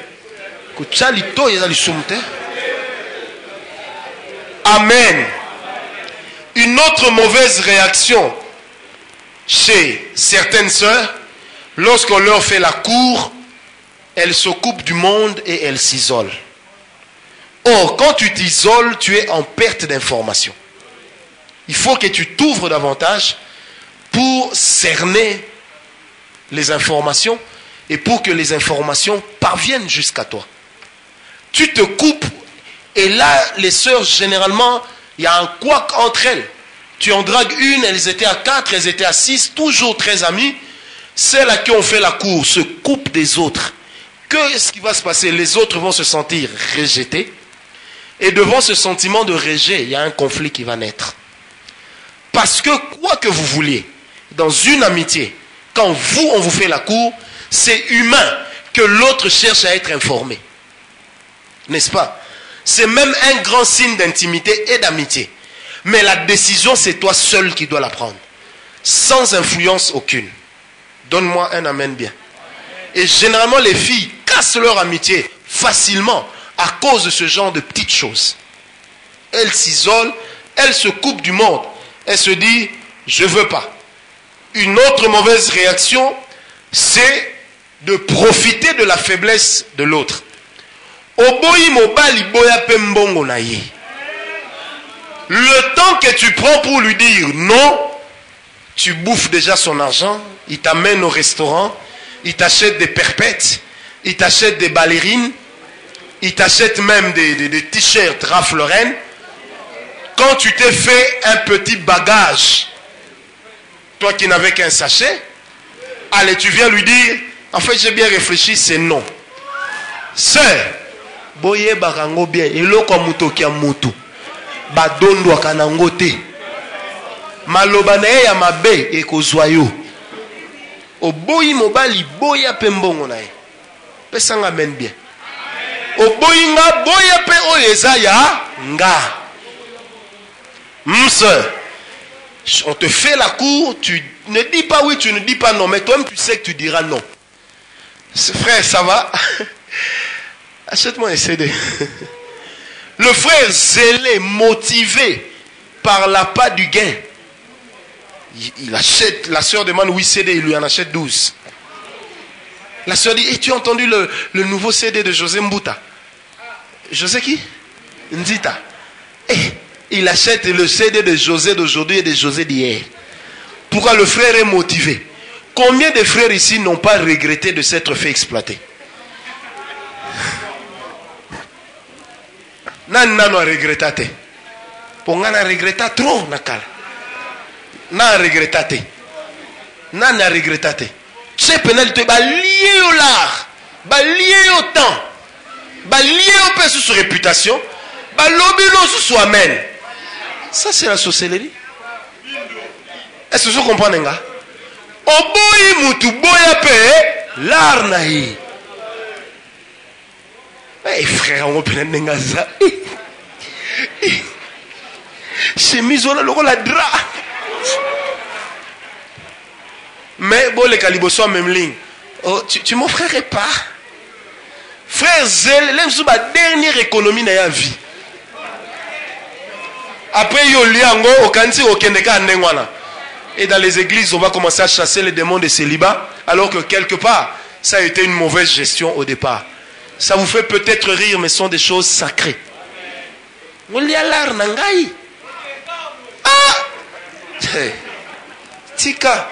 [SPEAKER 1] Amen. Une autre mauvaise réaction chez certaines sœurs, lorsqu'on leur fait la cour, elles se coupent du monde et elles s'isolent. Or, quand tu t'isoles, tu es en perte d'information. Il faut que tu t'ouvres davantage pour cerner les informations et pour que les informations parviennent jusqu'à toi. Tu te coupes et là, les sœurs, généralement, il y a un couac entre elles. Tu en dragues une, elles étaient à 4, elles étaient à 6, toujours très amies. Celles à qui on fait la cour se coupent des autres. Qu'est-ce qui va se passer? Les autres vont se sentir rejetés. Et devant ce sentiment de rejet, il y a un conflit qui va naître. Parce que quoi que vous vouliez, dans une amitié, quand on vous fait la cour, c'est humain que l'autre cherche à être informé. N'est-ce pas? C'est même un grand signe d'intimité et d'amitié. Mais la décision, c'est toi seul qui dois la prendre. Sans influence aucune. Donne-moi un amen bien. Et généralement, les filles cassent leur amitié facilement à cause de ce genre de petites choses. Elles s'isolent, elles se coupent du monde. Elles se disent, je ne veux pas. Une autre mauvaise réaction, c'est de profiter de la faiblesse de l'autre. Le temps que tu prends pour lui dire non, tu bouffes déjà son argent, il t'amène au restaurant, il t'achète des perpètes, il t'achète des ballerines, il t'achète même des t-shirts Ralph Lauren. Quand tu t'es fait un petit bagage, toi qui n'avais qu'un sachet, allez, tu viens lui dire, en fait j'ai bien réfléchi, c'est non. Sœur, boye barango bien, eloko mutoki mutu, badondo kanango te, maloba na ye ya mabe ekozwa yo. Oboyi mobali boya pe mbongo na ye. Pesanga men bien. Oboyi nga boya pe oyeza ya nga. Sœur, on te fait la cour, tu ne dis pas oui, tu ne dis pas non, mais toi-même tu sais que tu diras non. Frère, ça va? Achète-moi un CD. Le frère zélé, motivé par l'appât du gain, il achète, la sœur demande 8 CD, il lui en achète 12. La sœur dit, tu as entendu le nouveau CD de José Mbuta? José qui? Nzita. Il achète le CD de José d'aujourd'hui et de José d'hier. Pourquoi? Le frère est motivé. Combien de frères ici n'ont pas regretté de s'être fait exploiter? Nan a regretté. Pour nga na regretté trop nakala. Na regretté. Nana regretté. C'est pénalité, lié au l'art, lié au temps, lié au peu sous réputation, l'obilo sous soi-même. Ça, c'est la sorcellerie. Est-ce que vous comprenez? Oboyi mutu boya pe l'art naï. Eh frère, on peut n'enga ça. Chemise on a le la drap. Mais bon, les calibos sont même ligne. Oh, tu m'offrirais pas? Frère Zel, l'aime sous ma dernière économie dans la vie. Après, il y a liango au kanti au kendeka nengwana. Et dans les églises, on va commencer à chasser les démons de célibat, alors que quelque part, ça a été une mauvaise gestion au départ. Ça vous fait peut-être rire, mais ce sont des choses sacrées. Ah! Tika.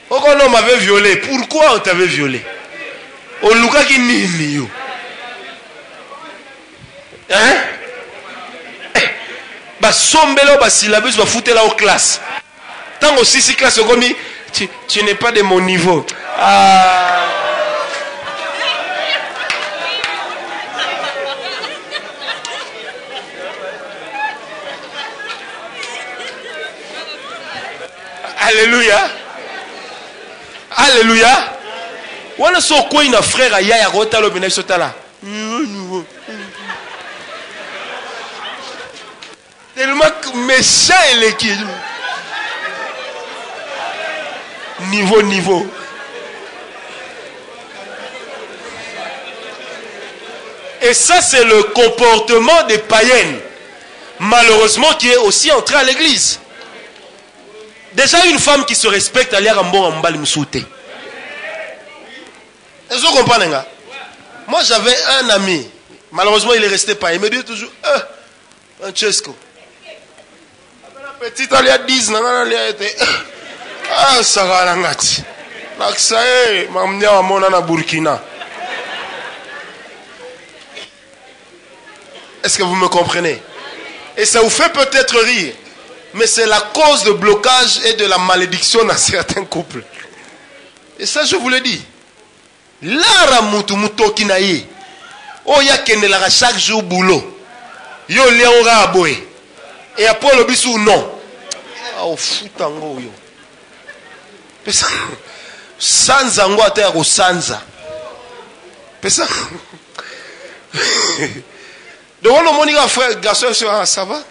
[SPEAKER 1] Oh, on m'avait violé. Pourquoi on t'avait violé? On luka qui ni yo. Hein? Bah sombelo bah syllabus bah foutre là aux classes. Tant aussi si classe comme tu n'es pas de mon niveau. Ah. Alléluia. Alléluia. Voilà ce quoi une frère à Yaya Rota le Benesota là. Tellement méchant et l'équipe. Niveau. Et ça, c'est le comportement des païennes. Malheureusement, qui est aussi entré à l'église. Déjà, une femme qui se respecte, elle est en bon en bal m'souté. Est-ce que vous comprenez? Moi, j'avais un ami. Malheureusement, il est resté païen. Il me dit toujours, Francesco. La petite, elle a 10 ans, elle a été. Ah, ça va la ngati. Naksae, mamnia wa mona na Burkina. Est-ce que vous me comprenez? Et ça vous fait peut-être rire, mais c'est la cause de blocage et de la malédiction dans certains couples. Et ça, je vous le dis. Lara mutu mutoki na ye. Oya kendelara chaque jour boulot. Yo leonga aboye. Et après le bisou non. Oh futango yo. Pesa sanza ngo ata ko sanza. Pesa. Donc on moni ga frère garçon ça va?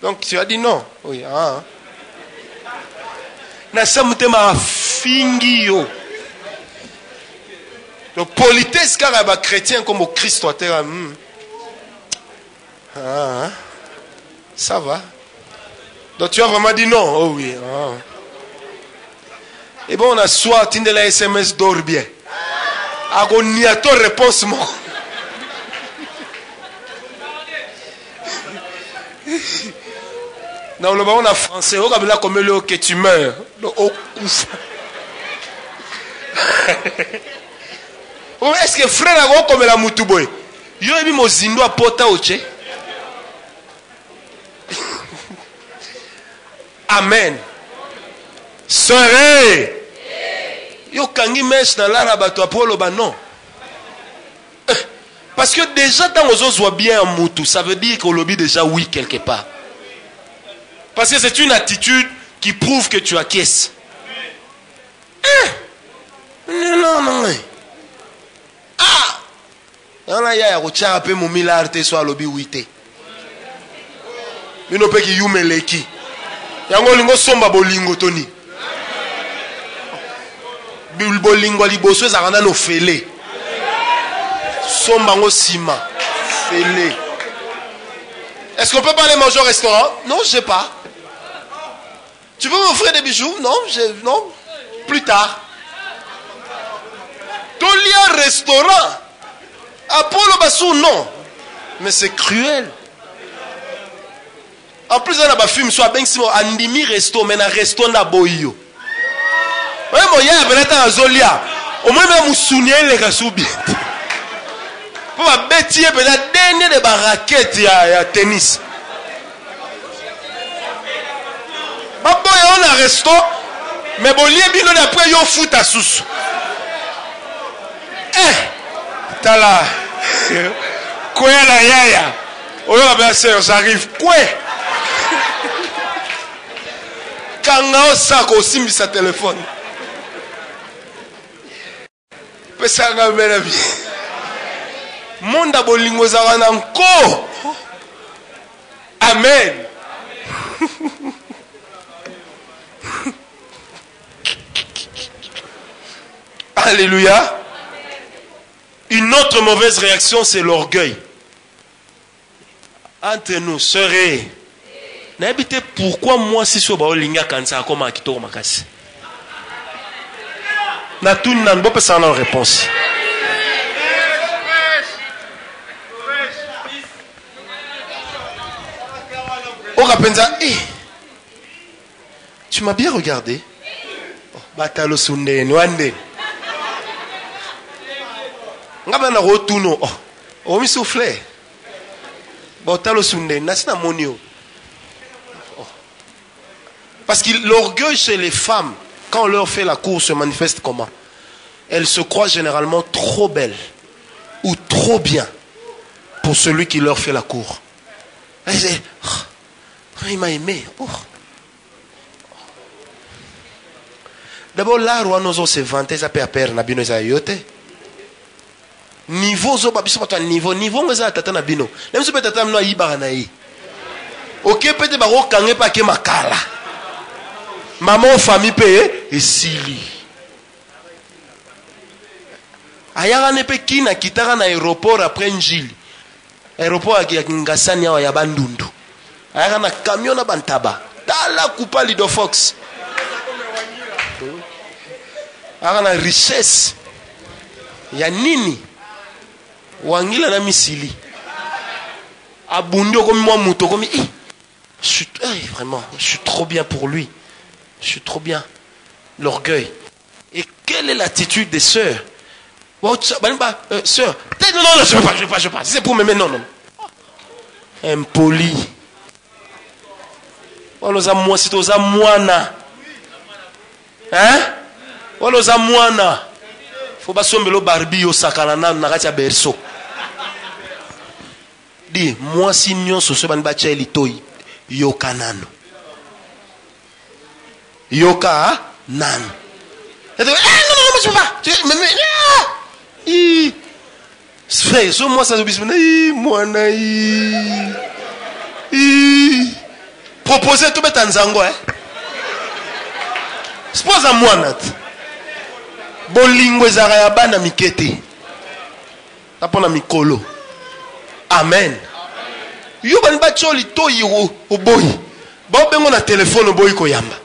[SPEAKER 1] Donc tu as dit non. Oui, ah. Na samutema fingi yo. Donc politesse car ba chrétien comme au Christ toi terre. Ah. Ça va. Donc tu as vraiment dit non. Oh oui. Ah. Et bon, on a soit tinde la SMS dort bien. Agoniato réponse moi. Dans le bas on a français. On a comme le que tu meurs. Est-ce que frère a comme la mutuboy? Yo ebi mozindo a pota oche. Amen. Sœur, yo kangi mesh dans l'arabato apolo ba non. Parce que déjà dans aux autres voit bien un moutou, ça veut dire qu'on lobby déjà oui quelque part. Parce que c'est une attitude qui prouve que tu acquiesces. Non. Ah. On a ya ko cha pe mo milarte so lobby wite. Mino pe ki yumeleki. Yango lingo somba bolingo toni. Bolingo liboso ezakana no fele. Somba ngo sima. Fele. Est-ce qu'on peut pas aller manger au restaurant? Non, je sais pas. Tu veux m'offrir des bijoux? Non, non. Plus tard. Tolia restaurant. Apollo Bassou, non. Mais c'est cruel. En plus, on a un film soit bien si on andimi resto, mais un resto na boyo. Ouais, moi, il y a un zolia. Au moins, même souvenir les rasoubi. Pour ma bêtise, peut-être dernier de baraquettes, il y a tennis. On a un resto, Mais bon, lié bino d'après yo fout à sous. T'as là. Quoi la yaya? Oh la bien sœur, j'arrive. Quoi? Quand on sac aussi mis sa téléphone. Peut ça ramène la vie. Monde abolingo zawana encore. Amen. Alléluia. Une autre mauvaise réaction, c'est l'orgueil. Entre nous, sœurs, n'habitez pourquoi moi si je suis linga kansa comme akito makasi. Na tout nan bo pesa na réponse. Okapenza, tu m'as bien regardé. Batalo sunde nwande. Ngabana rotuno. Oh mi soufflé. Batalo sunde nasina monio. Parce que l'orgueil chez les femmes, quand on leur fait la cour, se manifeste comment? Elles se croient généralement trop belles ou trop bien pour celui qui leur fait la cour. Elles disent, oh, il m'a aimé. Oh. D'abord, là, Rwanozo se vantait, ça peut appeler Nabino Zayote. Niveau zo babiso pas niveau ngoza tata Nabino. Même si peut-être amno yibara na yi. OK, peut-être ba ro kange pa ke makala. Maman famille paye et sili. Ayara ne pe kina kitara na aéroport après njili. Aéroport ya Ngasani ya Bandundu. Ayara na camion na bantaba. Tala kupa Lido Fox. Ayara na richesse. Ya nini? Wangila na misili. Abundo comme moi muto comme vraiment, je suis trop bien pour lui. Je suis trop bien. L'orgueil. Et quelle est l'attitude des sœurs? Sœur, non, je ne veux pas. Si c'est pour m'aimer, non. Impoli. Si tu as moana. Hein? Waloza moana. Faut pas somber le Barbie au sakanana nagatia berso. Dis, moi si nyon so se ban bacha elitoi yokanano. Yoka nan. Non, je ne veux pas. Frère, sur moi ça oblige. Moi proposer tout mettre en zango, hein. Suppose à moi nat. Bolingo ezara bana mikete. Tapona mikolo. Amen. Yo ban ba choli to yiro oboyi. Ba bengo na téléphone oboyi ko yamba.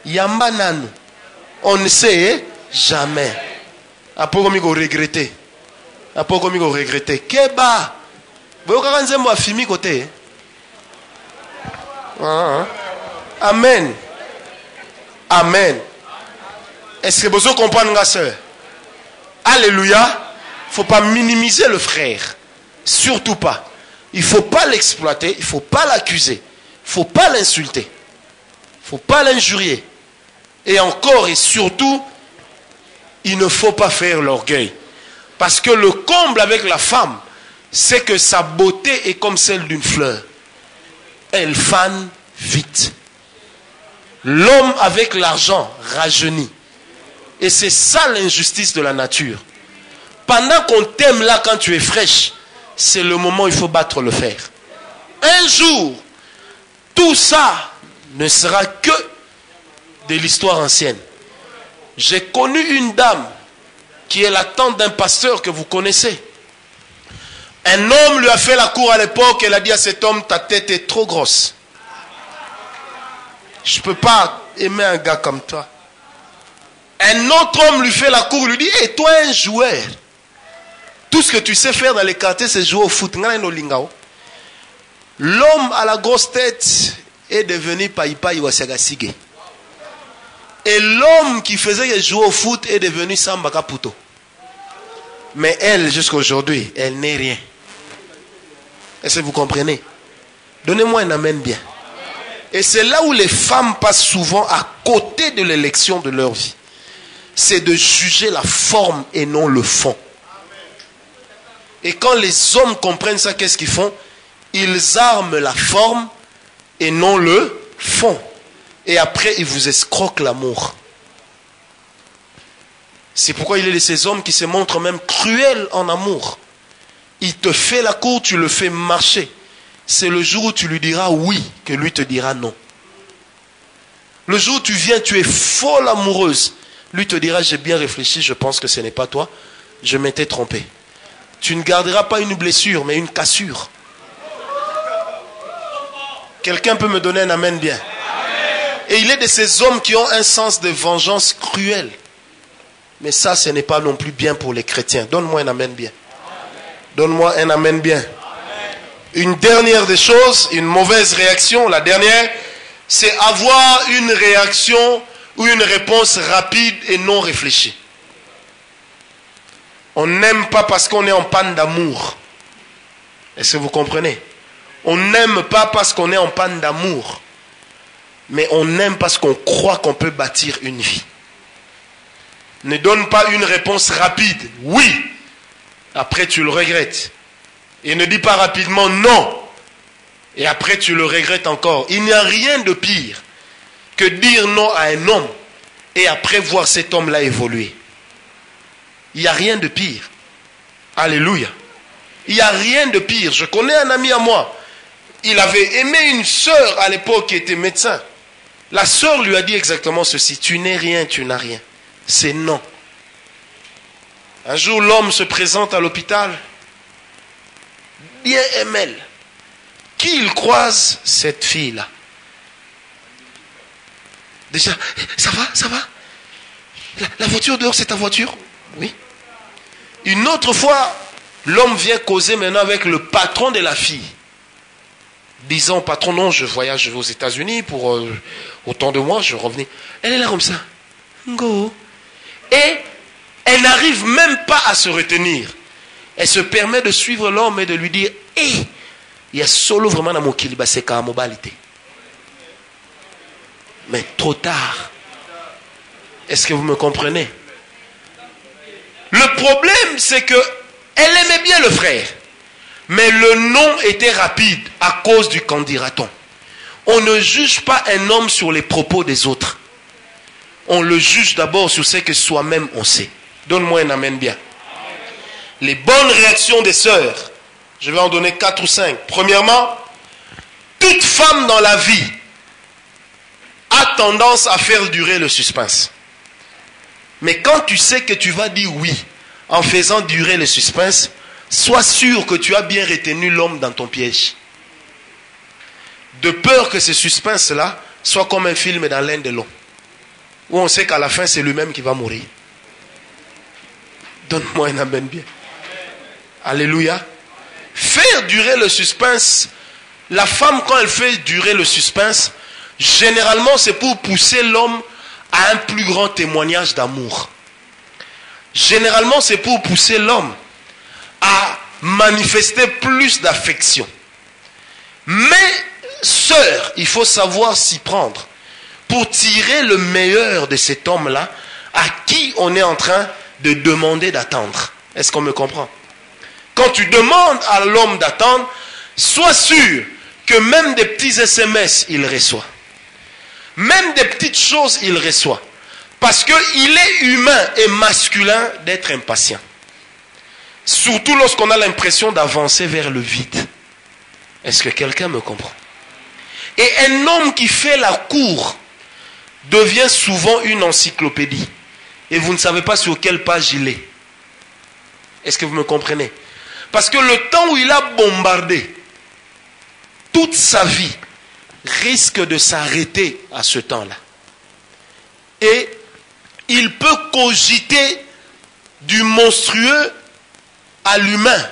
[SPEAKER 1] Yamba nanu. On ne sait jamais. Après comme il regretter. Après comme il regretter. Keba. Vous avez quand même fini côté. Amen. Amen. Est-ce que vous comprenez ma soeur? Alléluia. Il ne faut pas minimiser le frère. Surtout pas. Il ne faut pas l'exploiter. Il ne faut pas l'accuser. Il ne faut pas l'insulter. Il ne faut pas l'injurier. Et encore et surtout, il ne faut pas faire l'orgueil. Parce que le comble avec la femme, c'est que sa beauté est comme celle d'une fleur. Elle fane vite. L'homme avec l'argent rajeunit. Et c'est ça l'injustice de la nature. Pendant qu'on t'aime là quand tu es fraîche, c'est le moment où il faut battre le fer. Un jour, tout ça ne sera que de l'histoire ancienne. J'ai connu une dame qui est la tante d'un pasteur que vous connaissez. Un homme lui a fait la cour à l'époque. Elle a dit à cet homme, ta tête est trop grosse. Je ne peux pas aimer un gars comme toi. Un autre homme lui fait la cour, lui dit, et toi un joueur. Tout ce que tu sais faire dans les quartiers, c'est jouer au foot. L'homme à la grosse tête est devenu Paipai Wasiagasige. Et l'homme qui faisait jouer au foot est devenu Samba Kaputo. Mais elle, jusqu'à aujourd'hui, elle n'est rien. Est-ce que vous comprenez? Donnez-moi un amen bien. Et c'est là où les femmes passent souvent à côté de l'élection de leur vie. C'est de juger la forme et non le fond. Et quand les hommes comprennent ça, qu'est-ce qu'ils font? Ils arment la forme et non le fond. Et après, ils vous escroquent l'amour. C'est pourquoi il est de ces hommes qui se montrent même cruels en amour. Il te fait la cour, tu le fais marcher. C'est le jour où tu lui diras oui que lui te dira non. Le jour où tu viens, tu es folle amoureuse. Lui te dira, j'ai bien réfléchi, je pense que ce n'est pas toi. Je m'étais trompé. Tu ne garderas pas une blessure, mais une cassure. Quelqu'un peut me donner un amen bien? Et il est de ces hommes qui ont un sens de vengeance cruel. Mais ça, ce n'est pas non plus bien pour les chrétiens. Donne-moi un amen bien. Donne-moi un amen bien. Une dernière des choses, une mauvaise réaction, la dernière, c'est avoir une réaction ou une réponse rapide et non réfléchie. On n'aime pas parce qu'on est en panne d'amour. Est-ce que vous comprenez? On n'aime pas parce qu'on est en panne d'amour. Mais on aime parce qu'on croit qu'on peut bâtir une vie. Ne donne pas une réponse rapide. Oui. Après tu le regrettes. Et ne dis pas rapidement non. Et après tu le regrettes encore. Il n'y a rien de pire que dire non à un homme et après voir cet homme-là évoluer. Il n'y a rien de pire. Alléluia. Il n'y a rien de pire. Je connais un ami à moi. Il avait aimé une sœur à l'époque qui était médecin. La sœur lui a dit exactement ceci. Tu n'es rien, tu n'as rien. C'est non. Un jour, l'homme se présente à l'hôpital. Bien aimé. Qui il croise? Cette fille-là. Déjà, ça va, ça va? La voiture dehors, c'est ta voiture? Oui. Une autre fois, l'homme vient causer maintenant avec le patron de la fille. Disant, patron, non, je voyage aux États-Unis pour autant de mois, je revenais. Elle est là comme ça. Go. Et elle n'arrive même pas à se retenir. Elle se permet de suivre l'homme et de lui dire, hé, il y a solo vraiment dans mon kiliba, c'est qu'à mobilité. Mais trop tard. Est-ce que vous me comprenez? Le problème, c'est que elle aimait bien le frère. Mais le non était rapide à cause du qu'en dira-t-on. On ne juge pas un homme sur les propos des autres. On le juge d'abord sur ce que soi-même on sait. Donne-moi un amen bien. Les bonnes réactions des sœurs, je vais en donner 4 ou 5. Premièrement, toute femme dans la vie a tendance à faire durer le suspense. Mais quand tu sais que tu vas dire oui en faisant durer le suspense, sois sûr que tu as bien retenu l'homme dans ton piège. De peur que ce suspense-là soit comme un film dans l'Inde de l'eau, où on sait qu'à la fin, c'est lui-même qui va mourir. Donne-moi un amen bien. Alléluia. Faire durer le suspense, la femme, quand elle fait durer le suspense, généralement, c'est pour pousser l'homme à un plus grand témoignage d'amour. Généralement, c'est pour pousser l'homme à manifester plus d'affection. Mais, sœur, il faut savoir s'y prendre pour tirer le meilleur de cet homme-là à qui on est en train de demander d'attendre. Est-ce qu'on me comprend? Quand tu demandes à l'homme d'attendre, sois sûr que même des petits SMS, il reçoit. Même des petites choses, il reçoit. Parce qu'il est humain et masculin d'être impatient. Surtout lorsqu'on a l'impression d'avancer vers le vide. Est-ce que quelqu'un me comprend? Et un homme qui fait la cour devient souvent une encyclopédie. Et vous ne savez pas sur quelle page il est. Est-ce que vous me comprenez? Parce que le temps où il a bombardé, toute sa vie risque de s'arrêter à ce temps-là. Et il peut cogiter du monstrueux à l'humain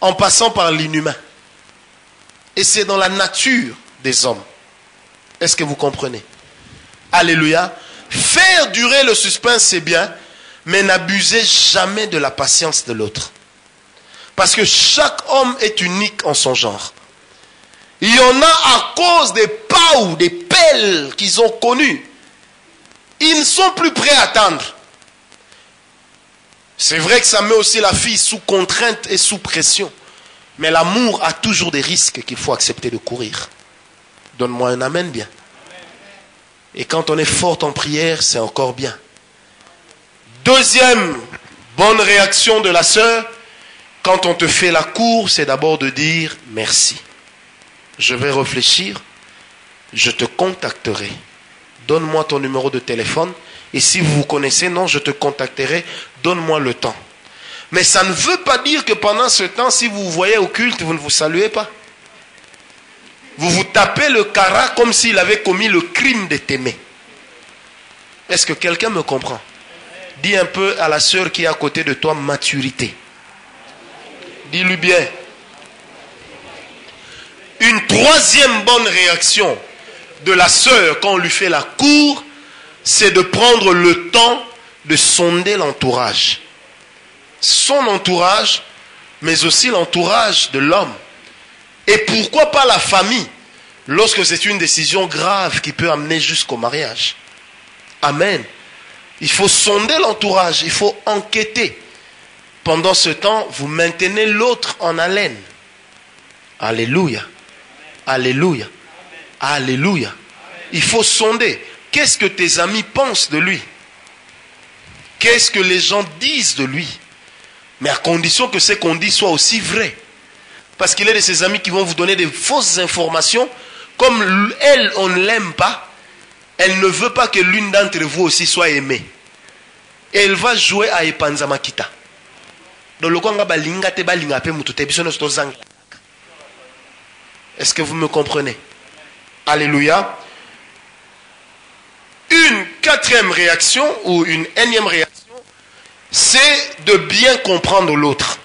[SPEAKER 1] en passant par l'inhumain. Et c'est dans la nature des hommes. Est-ce que vous comprenez? Alléluia. Faire durer le suspense, c'est bien, mais n'abusez jamais de la patience de l'autre. Parce que chaque homme est unique en son genre. Il y en a à cause des waouh, des pelles qu'ils ont connues. Ils ne sont plus prêts à attendre. C'est vrai que ça met aussi la fille sous contrainte et sous pression. Mais l'amour a toujours des risques qu'il faut accepter de courir. Donne-moi un amen bien. Et quand on est fort en prière, c'est encore bien. Deuxième bonne réaction de la sœur, quand on te fait la cour, c'est d'abord de dire merci. Je vais réfléchir, je te contacterai. Donne-moi ton numéro de téléphone. Et si vous vous connaissez, non, je te contacterai. Donne-moi le temps. Mais ça ne veut pas dire que pendant ce temps, si vous vous voyez au culte, vous ne vous saluez pas. Vous vous tapez le cara comme s'il avait commis le crime de t'aimer. Est-ce que quelqu'un me comprend? Dis un peu à la sœur qui est à côté de toi, maturité. Dis-lui bien. Une troisième bonne réaction de la sœur quand on lui fait la cour, c'est de prendre le temps de sonder l'entourage. Son entourage, mais aussi l'entourage de l'homme. Et pourquoi pas la famille, lorsque c'est une décision grave qui peut amener jusqu'au mariage. Amen. Il faut sonder l'entourage, il faut enquêter. Pendant ce temps, vous maintenez l'autre en haleine. Alléluia. Alléluia. Alléluia. Il faut sonder. Qu'est-ce que tes amis pensent de lui? Qu'est-ce que les gens disent de lui? Mais à condition que ce qu'on dit soit aussi vrai. Parce qu'il y a de ces amis qui vont vous donner des fausses informations. Comme elle, on ne l'aime pas, elle ne veut pas que l'une d'entre vous aussi soit aimée. Et elle va jouer à Epanza Makita. Est-ce que vous me comprenez? Alléluia. Une quatrième réaction ou une énième réaction, c'est de bien comprendre l'autre.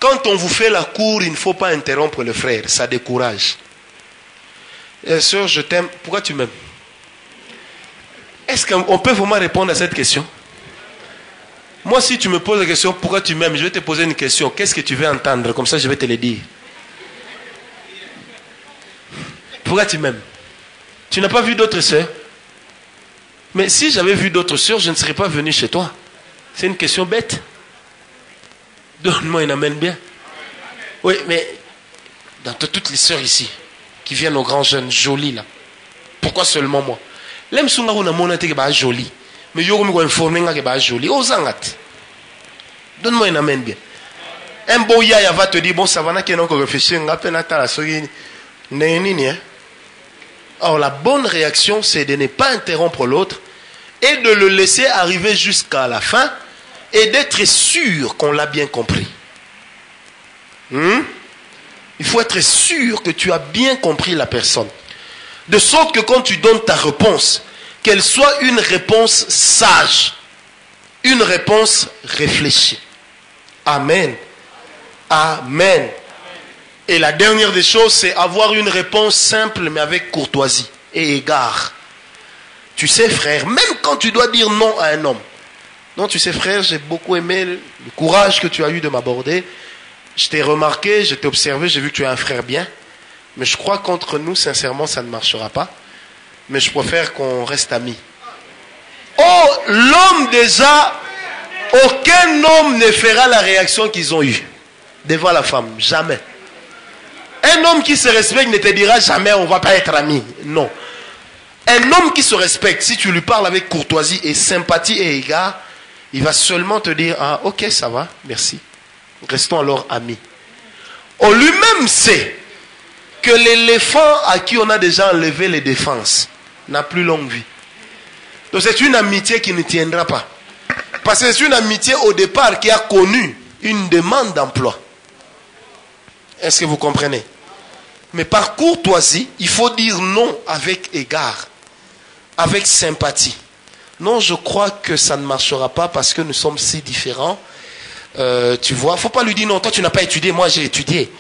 [SPEAKER 1] Quand on vous fait la cour, il ne faut pas interrompre le frère, ça décourage. Sœur, je t'aime. Pourquoi tu m'aimes? Est-ce qu'on peut vraiment répondre à cette question? Moi, si tu me poses la question, pourquoi tu m'aimes, je vais te poser une question. Qu'est-ce que tu veux entendre? Comme ça, je vais te le dire. Pourquoi tu m'aimes? Tu n'as pas vu d'autres sœurs? Mais si j'avais vu d'autres sœurs, je ne serais pas venu chez toi. C'est une question bête. Donne-moi une amène bien. Oui, mais dans toutes les sœurs ici, qui viennent aux grands jeunes, jolies là, pourquoi seulement moi? L'aime sunga ou na mona te ba joli. Mais yo me go informer nga ke ba joli. Ozangat. Donne-moi une amène bien. Un beau yaya va te dire bon ça va na kenon ko réfléchir nga pe na ta la sogi neni hein. Or la bonne réaction c'est de ne pas interrompre l'autre et de le laisser arriver jusqu'à la fin et d'être sûr qu'on l'a bien compris. Il faut être sûr que tu as bien compris la personne. De sorte que quand tu donnes ta réponse, qu'elle soit une réponse sage, une réponse réfléchie. Amen. Amen. Et la dernière des choses, c'est avoir une réponse simple mais avec courtoisie et égard. Tu sais frère, même quand tu dois dire non à un homme. Non, tu sais frère, j'ai beaucoup aimé le courage que tu as eu de m'aborder. Je t'ai remarqué, je t'ai observé, j'ai vu que tu es un frère bien. Mais je crois qu'entre nous, sincèrement, ça ne marchera pas. Mais je préfère qu'on reste amis. Oh, l'homme déjà, aucun homme ne fera la réaction qu'ils ont eue devant la femme. Jamais. Un homme qui se respecte ne te dira jamais on ne va pas être amis. Non. Un homme qui se respecte, si tu lui parles avec courtoisie et sympathie et égard, il va seulement te dire, ah ok ça va, merci. Restons alors amis. On lui-même sait que l'éléphant à qui on a déjà enlevé les défenses n'a plus longue vie. Donc c'est une amitié qui ne tiendra pas. Parce que c'est une amitié au départ qui a connu une demande d'emploi. Est-ce que vous comprenez? Mais par courtoisie, il faut dire non avec égard, avec sympathie. Non, je crois que ça ne marchera pas parce que nous sommes si différents. Tu vois, il ne faut pas lui dire non, toi tu n'as pas étudié, moi j'ai étudié.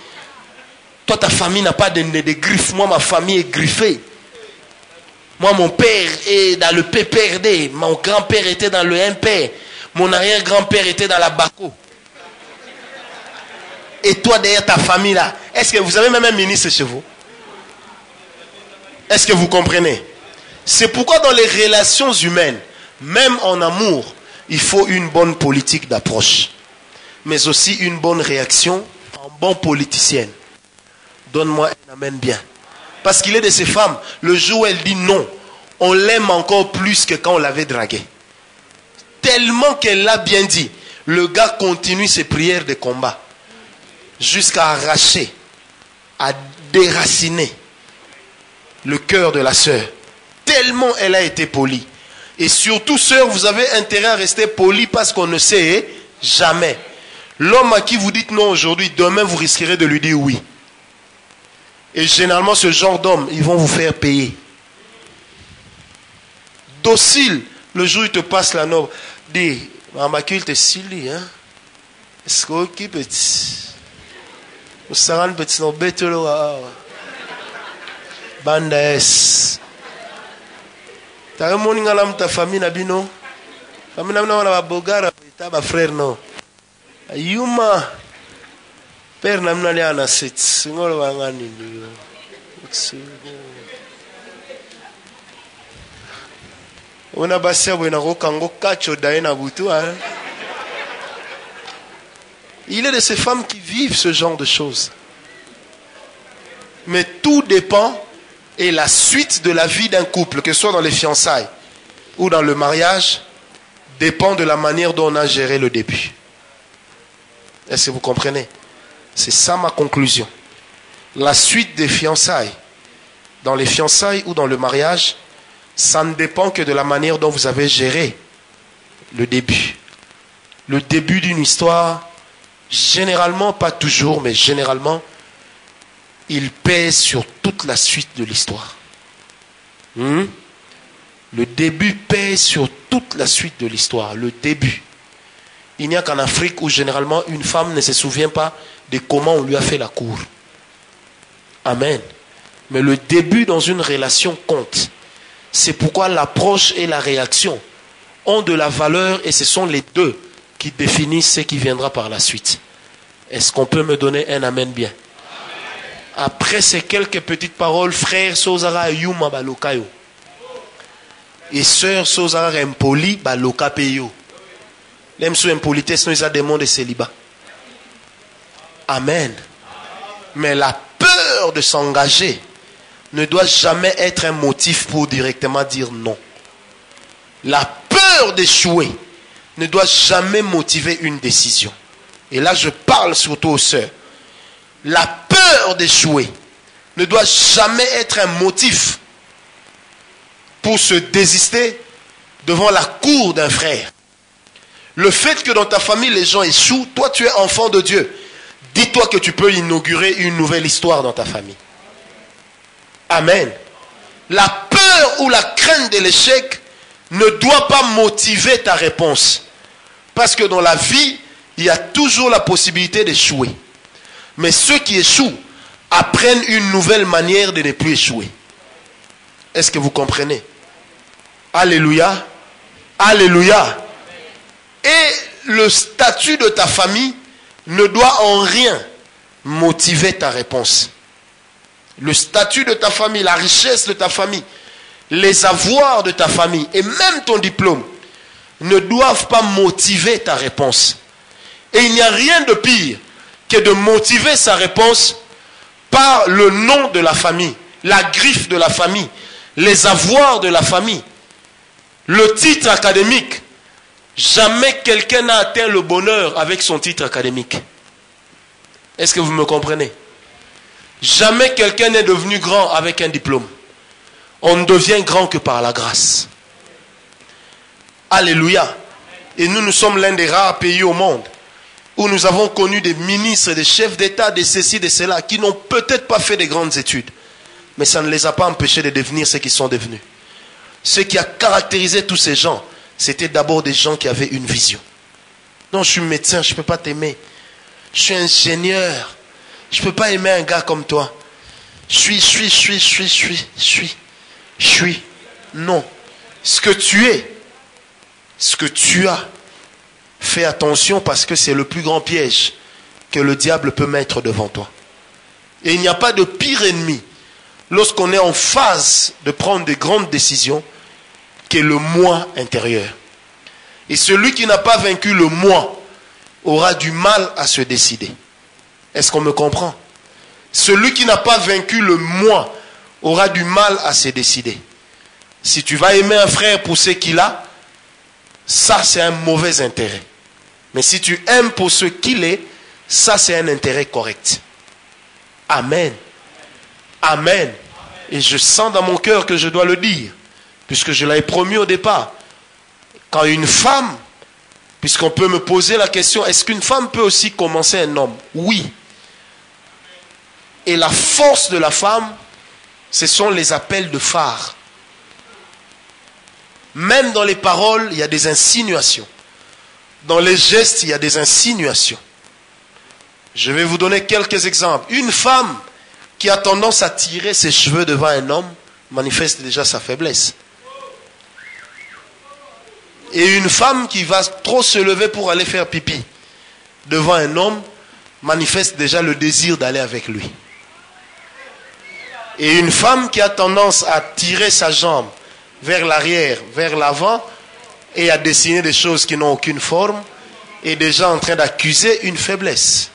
[SPEAKER 1] Toi ta famille n'a pas de griffes, moi ma famille est griffée. Moi mon père est dans le PPRD, mon grand-père était dans le MP, mon arrière-grand-père était dans la BACO. Et toi derrière ta famille là, est-ce que vous avez même un ministre chez vous? Est-ce que vous comprenez? C'est pourquoi dans les relations humaines, même en amour, il faut une bonne politique d'approche. Mais aussi une bonne réaction en bon politicienne. Donne-moi un amen bien. Parce qu'il est de ces femmes, le jour où elle dit non, on l'aime encore plus que quand on l'avait dragué. Tellement qu'elle l'a bien dit. Le gars continue ses prières de combat. Jusqu'à arracher, à déraciner le cœur de la sœur. Tellement elle a été polie. Et surtout, sœur, vous avez intérêt à rester poli parce qu'on ne sait jamais. L'homme à qui vous dites non aujourd'hui, demain vous risquerez de lui dire oui. Et généralement, ce genre d'hommes, ils vont vous faire payer. Docile, le jour où il te passe la norme, dis, ma culte est silly, hein? Est-ce qu'on qui petit? Nous serons petit, non, bête, bandes. T'as un morning à l'âme, ta famille n'a bino. Famille n'a pas bogara, t'as ma frère, non. Yuma. Père n'a pas l'air à cette. C'est moi le wangani. On a passé à Buenaro Kango Kacho Daena Boutou. Il est de ces femmes qui vivent ce genre de choses. Mais tout dépend et la suite de la vie d'un couple, que ce soit dans les fiançailles ou dans le mariage, dépend de la manière dont on a géré le début. Est-ce que vous comprenez? C'est ça ma conclusion. La suite des fiançailles, dans les fiançailles ou dans le mariage, ça ne dépend que de la manière dont vous avez géré le début. Le début d'une histoire, généralement, pas toujours, mais généralement, il pèse sur toute la suite de l'histoire. Le début pèse sur toute la suite de l'histoire. Le début. Il n'y a qu'en Afrique où généralement une femme ne se souvient pas de comment on lui a fait la cour. Amen. Mais le début dans une relation compte. C'est pourquoi l'approche et la réaction ont de la valeur et ce sont les deux qui définissent ce qui viendra par la suite. Est-ce qu'on peut me donner un amen bien? Après ces quelques petites paroles, frère Sozara Yuma Balokayo et sœur Sozara Impoli Balokapeyo. L'aime sous impolitesse, nous a des mondes de célibat. Amen. Mais la peur de s'engager ne doit jamais être un motif pour directement dire non. La peur d'échouer ne doit jamais motiver une décision. Et là, je parle surtout aux sœurs. La peur d'échouer ne doit jamais être un motif pour se désister devant la cour d'un frère. Le fait que dans ta famille, les gens échouent, toi tu es enfant de Dieu. Dis-toi que tu peux inaugurer une nouvelle histoire dans ta famille. Amen. La peur ou la crainte de l'échec ne doit pas motiver ta réponse. Parce que dans la vie, il y a toujours la possibilité d'échouer. Mais ceux qui échouent apprennent une nouvelle manière de ne plus échouer. Est-ce que vous comprenez? Alléluia. Alléluia. Et le statut de ta famille ne doit en rien motiver ta réponse. Le statut de ta famille, la richesse de ta famille, les avoirs de ta famille et même ton diplôme ne doivent pas motiver ta réponse. Et il n'y a rien de pire que de motiver sa réponse par le nom de la famille, la griffe de la famille, les avoirs de la famille, le titre académique. Jamais quelqu'un n'a atteint le bonheur avec son titre académique. Est-ce que vous me comprenez? Jamais quelqu'un n'est devenu grand avec un diplôme. On ne devient grand que par la grâce. Alléluia. Et nous sommes l'un des rares pays au monde où nous avons connu des ministres, des chefs d'État, de ceci, de cela, qui n'ont peut-être pas fait de grandes études. Mais ça ne les a pas empêchés de devenir ce qu'ils sont devenus. Ce qui a caractérisé tous ces gens, c'était d'abord des gens qui avaient une vision. Non, je suis médecin, je ne peux pas t'aimer. Je suis ingénieur. Je ne peux pas aimer un gars comme toi. Je suis. Non. Ce que tu es, ce que tu as, fais attention parce que c'est le plus grand piège que le diable peut mettre devant toi. Et il n'y a pas de pire ennemi lorsqu'on est en phase de prendre des grandes décisions, qu'est le moi intérieur. Et celui qui n'a pas vaincu le moi aura du mal à se décider. Est-ce qu'on me comprend? Celui qui n'a pas vaincu le moi aura du mal à se décider. Si tu vas aimer un frère pour ce qu'il a, ça c'est un mauvais intérêt. Mais si tu aimes pour ce qu'il est, ça c'est un intérêt correct. Amen. Amen. Et je sens dans mon cœur que je dois le dire, puisque je l'avais promis au départ. Quand une femme, puisqu'on peut me poser la question, est-ce qu'une femme peut aussi commencer un homme? Oui. Et la force de la femme, ce sont les appels de phare. Même dans les paroles, il y a des insinuations. Dans les gestes, il y a des insinuations. Je vais vous donner quelques exemples. Une femme qui a tendance à tirer ses cheveux devant un homme manifeste déjà sa faiblesse. Et une femme qui va trop se lever pour aller faire pipi devant un homme manifeste déjà le désir d'aller avec lui. Et une femme qui a tendance à tirer sa jambe vers l'arrière, vers l'avant, et à dessiner des choses qui n'ont aucune forme, est déjà en train d'accuser une faiblesse.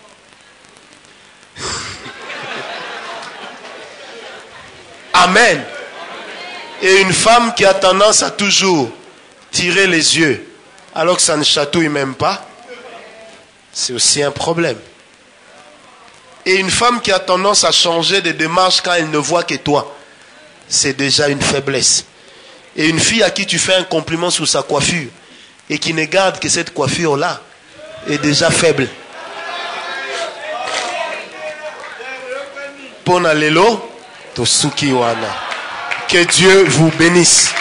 [SPEAKER 1] Amen. Et une femme qui a tendance à toujours tirer les yeux, alors que ça ne chatouille même pas, c'est aussi un problème. Et une femme qui a tendance à changer de démarche quand elle ne voit que toi, c'est déjà une faiblesse. Et une fille à qui tu fais un compliment sur sa coiffure et qui ne garde que cette coiffure-là est déjà faible. Pona lelo, tosuki wana. Que Dieu vous bénisse.